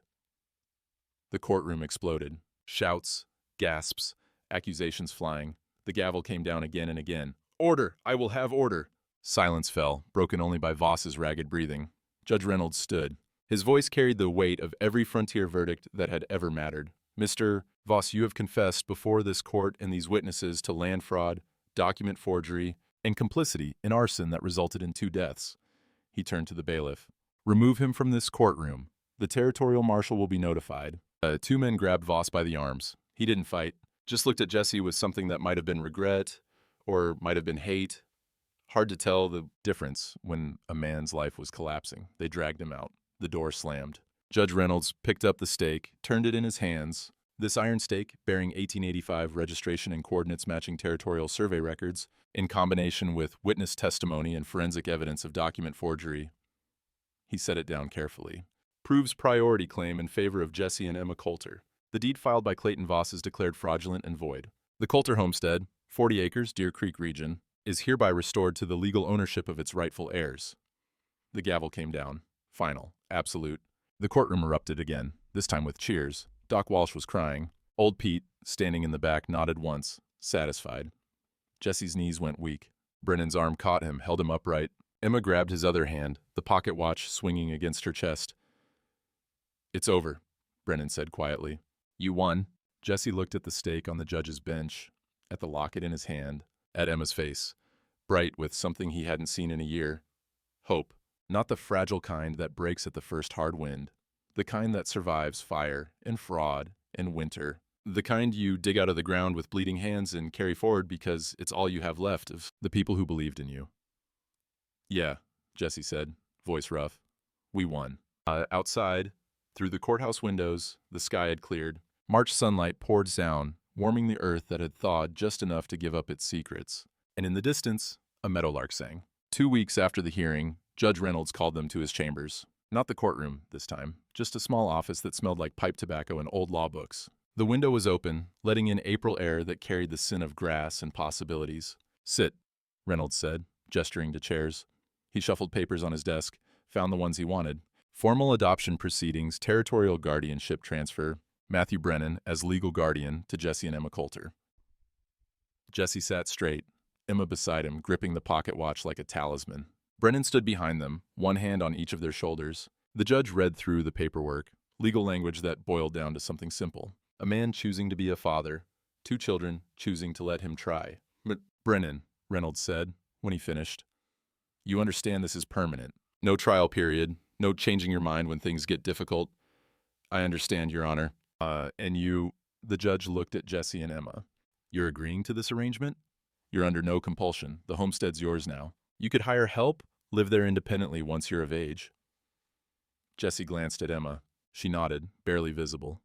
The courtroom exploded. Shouts, gasps, accusations flying. The gavel came down again and again. Order! I will have order! Silence fell, broken only by Voss's ragged breathing. Judge Reynolds stood. His voice carried the weight of every Frontier verdict that had ever mattered. Mr. Voss, you have confessed before this court and these witnesses to land fraud, document forgery, and complicity in arson that resulted in 2 deaths. He turned to the bailiff. Remove him from this courtroom. The territorial marshal will be notified. 2 men grabbed Voss by the arms. He didn't fight. Just looked at Jesse with something that might have been regret or might have been hate. Hard to tell the difference when a man's life was collapsing. They dragged him out. The door slammed. Judge Reynolds picked up the stake, turned it in his hands. This iron stake, bearing 1885 registration and coordinates matching territorial survey records, in combination with witness testimony and forensic evidence of document forgery, he set it down carefully, proves priority claim in favor of Jesse and Emma Coulter. The deed filed by Clayton Voss is declared fraudulent and void. The Coulter homestead, 40 acres, Deer Creek region, is hereby restored to the legal ownership of its rightful heirs. The gavel came down. Final. Absolute. The courtroom erupted again, this time with cheers. Doc Walsh was crying. Old Pete, standing in the back, nodded once, satisfied. Jesse's knees went weak. Brennan's arm caught him, held him upright. Emma grabbed his other hand, the pocket watch swinging against her chest. It's over, Brennan said quietly. You won. Jesse looked at the stake on the judge's bench, at the locket in his hand, at Emma's face, bright with something he hadn't seen in a year. Hope. Not the fragile kind that breaks at the first hard wind. The kind that survives fire and fraud and winter. The kind you dig out of the ground with bleeding hands and carry forward because it's all you have left of the people who believed in you. Yeah, Jesse said, voice rough. We won. Outside, through the courthouse windows, the sky had cleared. March sunlight poured down, warming the earth that had thawed just enough to give up its secrets. And in the distance, a meadowlark sang. 2 weeks after the hearing, Judge Reynolds called them to his chambers. Not the courtroom, this time, just a small office that smelled like pipe tobacco and old law books. The window was open, letting in April air that carried the scent of grass and possibilities. "Sit," Reynolds said, gesturing to chairs. He shuffled papers on his desk, found the ones he wanted. Formal adoption proceedings, territorial guardianship transfer, Matthew Brennan as legal guardian to Jesse and Emma Coulter. Jesse sat straight, Emma beside him, gripping the pocket watch like a talisman. Brennan stood behind them, one hand on each of their shoulders. The judge read through the paperwork, legal language that boiled down to something simple. A man choosing to be a father, 2 children choosing to let him try. "Brennan," Reynolds said, when he finished, "you understand this is permanent. No trial period, no changing your mind when things get difficult." "I understand, Your Honor." And you," the judge looked at Jesse and Emma. "You're agreeing to this arrangement? You're under no compulsion. The homestead's yours now. You could hire help, live there independently once you're of age." Jesse glanced at Emma. She nodded, barely visible.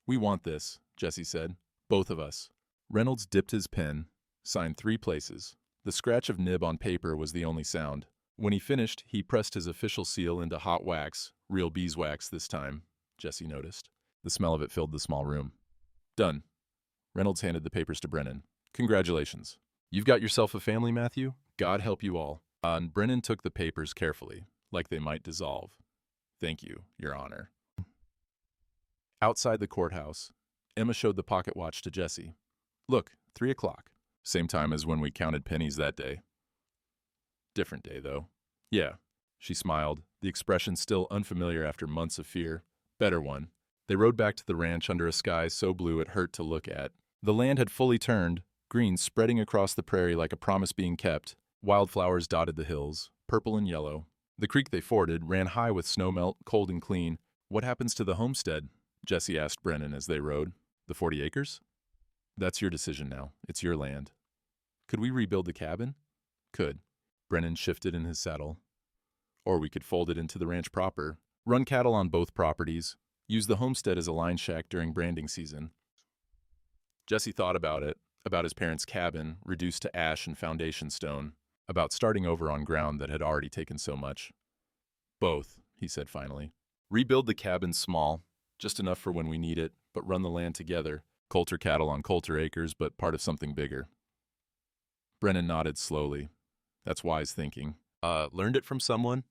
"We want this," Jesse said. "Both of us." Reynolds dipped his pen, signed 3 places. The scratch of nib on paper was the only sound. When he finished, he pressed his official seal into hot wax, real beeswax this time, Jesse noticed. The smell of it filled the small room. "Done." Reynolds handed the papers to Brennan. "Congratulations. You've got yourself a family, Matthew. God help you all." And Brennan took the papers carefully, like they might dissolve. "Thank you, Your Honor." Outside the courthouse, Emma showed the pocket watch to Jesse. "Look, 3 o'clock. Same time as when we counted pennies that day." "Different day, though." "Yeah." She smiled, the expression still unfamiliar after months of fear. "Better one." They rode back to the ranch under a sky so blue it hurt to look at. The land had fully turned, green spreading across the prairie like a promise being kept. Wildflowers dotted the hills, purple and yellow. The creek they forded ran high with snowmelt, cold and clean. "What happens to the homestead?" Jesse asked Brennan as they rode. "The 40 acres? That's your decision now. It's your land." "Could we rebuild the cabin?" "Could." Brennan shifted in his saddle. "Or we could fold it into the ranch proper, run cattle on both properties, use the homestead as a line shack during branding season." Jesse thought about it, about his parents' cabin, reduced to ash and foundation stone, about starting over on ground that had already taken so much. "Both," he said finally. "Rebuild the cabin small, just enough for when we need it, but run the land together. Coulter cattle on Coulter acres, but part of something bigger." Brennan nodded slowly. "That's wise thinking. Learned it from someone?"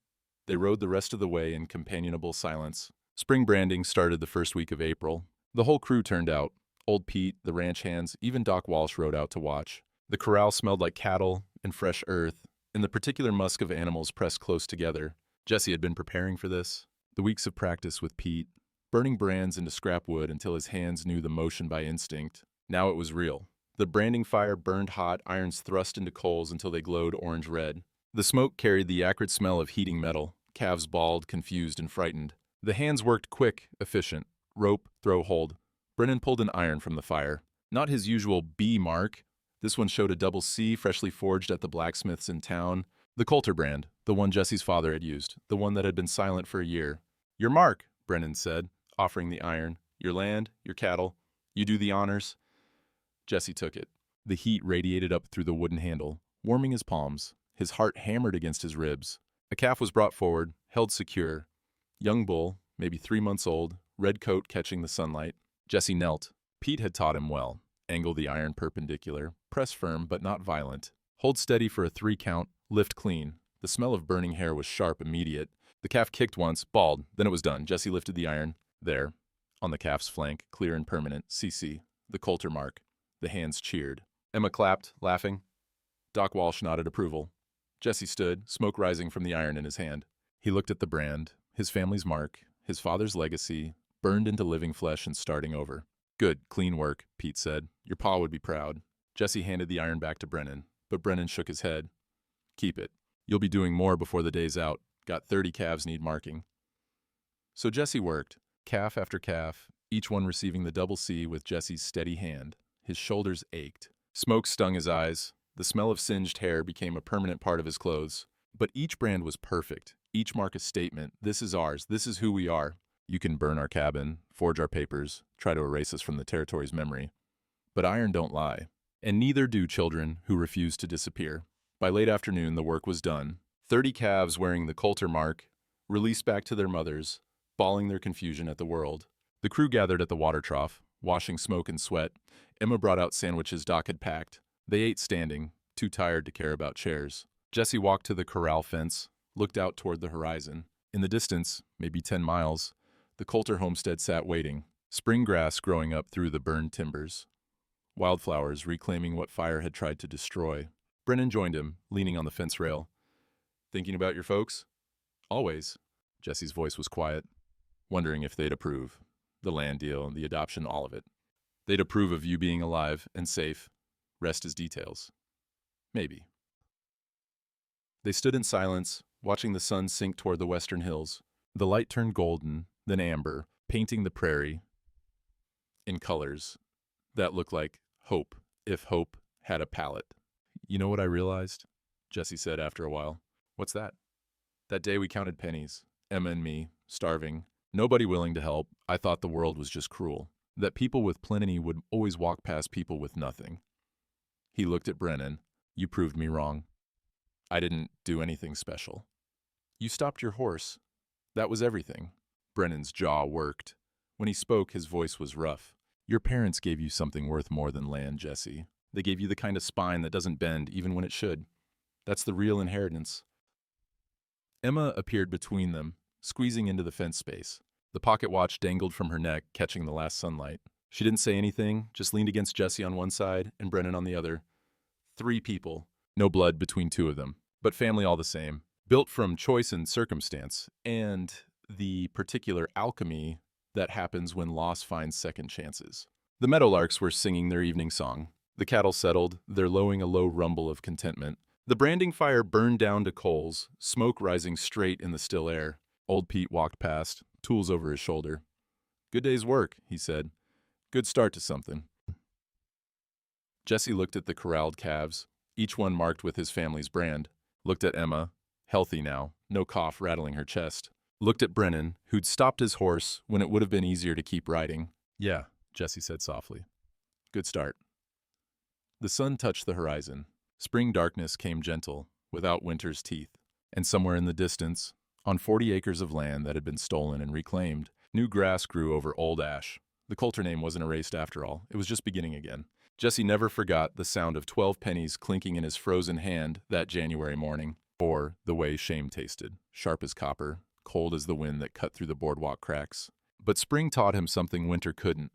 They rode the rest of the way in companionable silence. Spring branding started the first week of April. The whole crew turned out. Old Pete, the ranch hands, even Doc Walsh rode out to watch. The corral smelled like cattle and fresh earth, and the particular musk of animals pressed close together. Jesse had been preparing for this. The weeks of practice with Pete, burning brands into scrap wood until his hands knew the motion by instinct. Now it was real. The branding fire burned hot, irons thrust into coals until they glowed orange-red. The smoke carried the acrid smell of heating metal, calves bawled, confused and frightened. The hands worked quick, efficient. Rope, throw, hold. Brennan pulled an iron from the fire. Not his usual B mark. This one showed a double C freshly forged at the blacksmith's in town. The Coulter brand, the one Jesse's father had used, the one that had been silent for a year. "Your mark," Brennan said, offering the iron. "Your land, your cattle. You do the honors." Jesse took it. The heat radiated up through the wooden handle, warming his palms. His heart hammered against his ribs. A calf was brought forward, held secure. Young bull, maybe 3 months old, red coat catching the sunlight. Jesse knelt. Pete had taught him well. Angle the iron perpendicular, press firm but not violent. Hold steady for a 3 count, lift clean. The smell of burning hair was sharp, immediate. The calf kicked once, bawled, then it was done. Jesse lifted the iron. There, on the calf's flank, clear and permanent, CC, the Coulter mark. The hands cheered. Emma clapped, laughing. Doc Walsh nodded approval. Jesse stood, smoke rising from the iron in his hand. He looked at the brand, his family's mark, his father's legacy, burned into living flesh and starting over. "Good, clean work," Pete said. "Your pa would be proud." Jesse handed the iron back to Brennan, but Brennan shook his head. "Keep it. You'll be doing more before the day's out. Got 30 calves need marking." So Jesse worked, calf after calf, each one receiving the double C with Jesse's steady hand. His shoulders ached. Smoke stung his eyes. The smell of singed hair became a permanent part of his clothes. But each brand was perfect, each mark a statement. This is ours. This is who we are. You can burn our cabin, forge our papers, try to erase us from the territory's memory. But iron don't lie. And neither do children who refuse to disappear. By late afternoon, the work was done. 30 calves wearing the Coulter mark, released back to their mothers, bawling their confusion at the world. The crew gathered at the water trough, washing smoke and sweat. Emma brought out sandwiches Doc had packed. They ate standing, too tired to care about chairs. Jesse walked to the corral fence, looked out toward the horizon. In the distance, maybe 10 miles, the Coulter homestead sat waiting. Spring grass growing up through the burned timbers. Wildflowers reclaiming what fire had tried to destroy. Brennan joined him, leaning on the fence rail. "Thinking about your folks?" "Always." Jesse's voice was quiet. "Wondering if they'd approve. The land deal, the adoption, all of it. They'd approve of you being alive and safe. Rest is details. Maybe." They stood in silence, watching the sun sink toward the western hills. The light turned golden, then amber, painting the prairie in colors that looked like hope, if hope had a palette. "You know what I realized?" Jesse said after a while. "What's that?" "That day we counted pennies, Emma and me, starving, nobody willing to help. I thought the world was just cruel, that people with plenty would always walk past people with nothing." He looked at Brennan. "You proved me wrong. I didn't do anything special. You stopped your horse. That was everything." Brennan's jaw worked. When he spoke, his voice was rough. "Your parents gave you something worth more than land, Jesse. They gave you the kind of spine that doesn't bend even when it should. That's the real inheritance." Emma appeared between them, squeezing into the fence space. The pocket watch dangled from her neck, catching the last sunlight. She didn't say anything, just leaned against Jesse on one side and Brennan on the other. 3 people. No blood between 2 of them, but family all the same. Built from choice and circumstance, and the particular alchemy that happens when loss finds second chances. The meadowlarks were singing their evening song. The cattle settled, their lowing a low rumble of contentment. The branding fire burned down to coals, smoke rising straight in the still air. Old Pete walked past, tools over his shoulder. "Good day's work," he said. "Good start to something." Jesse looked at the corralled calves, each one marked with his family's brand. Looked at Emma, healthy now, no cough rattling her chest. Looked at Brennan, who'd stopped his horse when it would have been easier to keep riding. "Yeah," Jesse said softly. "Good start." The sun touched the horizon. Spring darkness came gentle, without winter's teeth. And somewhere in the distance, on 40 acres of land that had been stolen and reclaimed, new grass grew over old ash. The Coulter name wasn't erased after all. It was just beginning again. Jesse never forgot the sound of 12 pennies clinking in his frozen hand that January morning, or the way shame tasted, sharp as copper, cold as the wind that cut through the boardwalk cracks. But spring taught him something winter couldn't,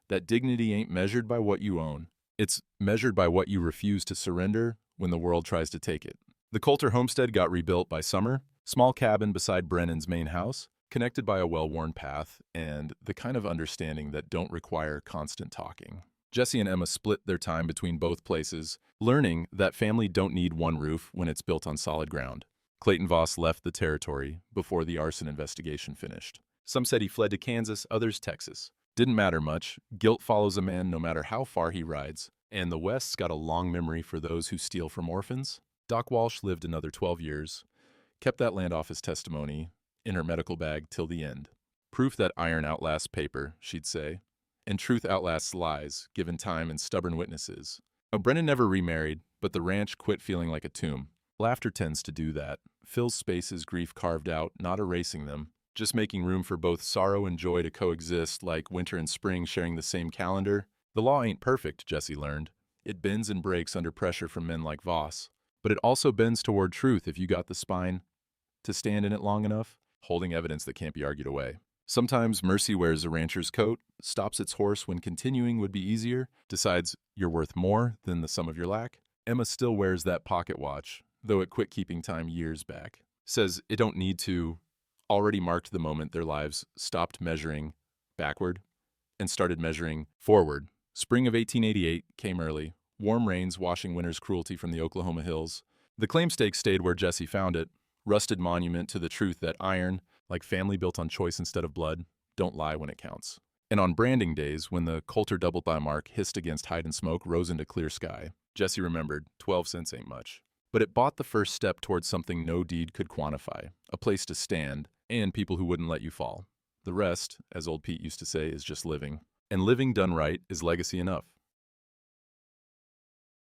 that dignity ain't measured by what you own. It's measured by what you refuse to surrender when the world tries to take it. The Coulter homestead got rebuilt by summer, small cabin beside Brennan's main house, connected by a well-worn path, and the kind of understanding that don't require constant talking. Jesse and Emma split their time between both places, learning that family don't need one roof when it's built on solid ground. Clayton Voss left the territory before the arson investigation finished. Some said he fled to Kansas, others Texas. Didn't matter much. Guilt follows a man no matter how far he rides. And the West's got a long memory for those who steal from orphans. Doc Walsh lived another 12 years, kept that land office testimony in her medical bag till the end. Proof that iron outlasts paper, she'd say. And truth outlasts lies, given time and stubborn witnesses. Brennan never remarried, but the ranch quit feeling like a tomb. Laughter tends to do that. Fills spaces grief carved out, not erasing them. Just making room for both sorrow and joy to coexist, like winter and spring sharing the same calendar. The law ain't perfect, Jesse learned. It bends and breaks under pressure from men like Voss. But it also bends toward truth if you got the spine to stand in it long enough, holding evidence that can't be argued away. Sometimes mercy wears a rancher's coat, stops its horse when continuing would be easier, decides you're worth more than the sum of your lack. Emma still wears that pocket watch, though it quit keeping time years back. Says it don't need to, already marked the moment their lives stopped measuring backward and started measuring forward. Spring of 1888 came early, warm rains washing winter's cruelty from the Oklahoma hills. The claim stake stayed where Jesse found it, rusted monument to the truth that iron, like family built on choice instead of blood, don't lie when it counts. And on branding days, when the Coulter double-thigh mark hissed against hide and smoke rose into clear sky, Jesse remembered 12 cents ain't much. But it bought the first step towards something no deed could quantify, a place to stand, and people who wouldn't let you fall. The rest, as old Pete used to say, is just living. And living done right is legacy enough.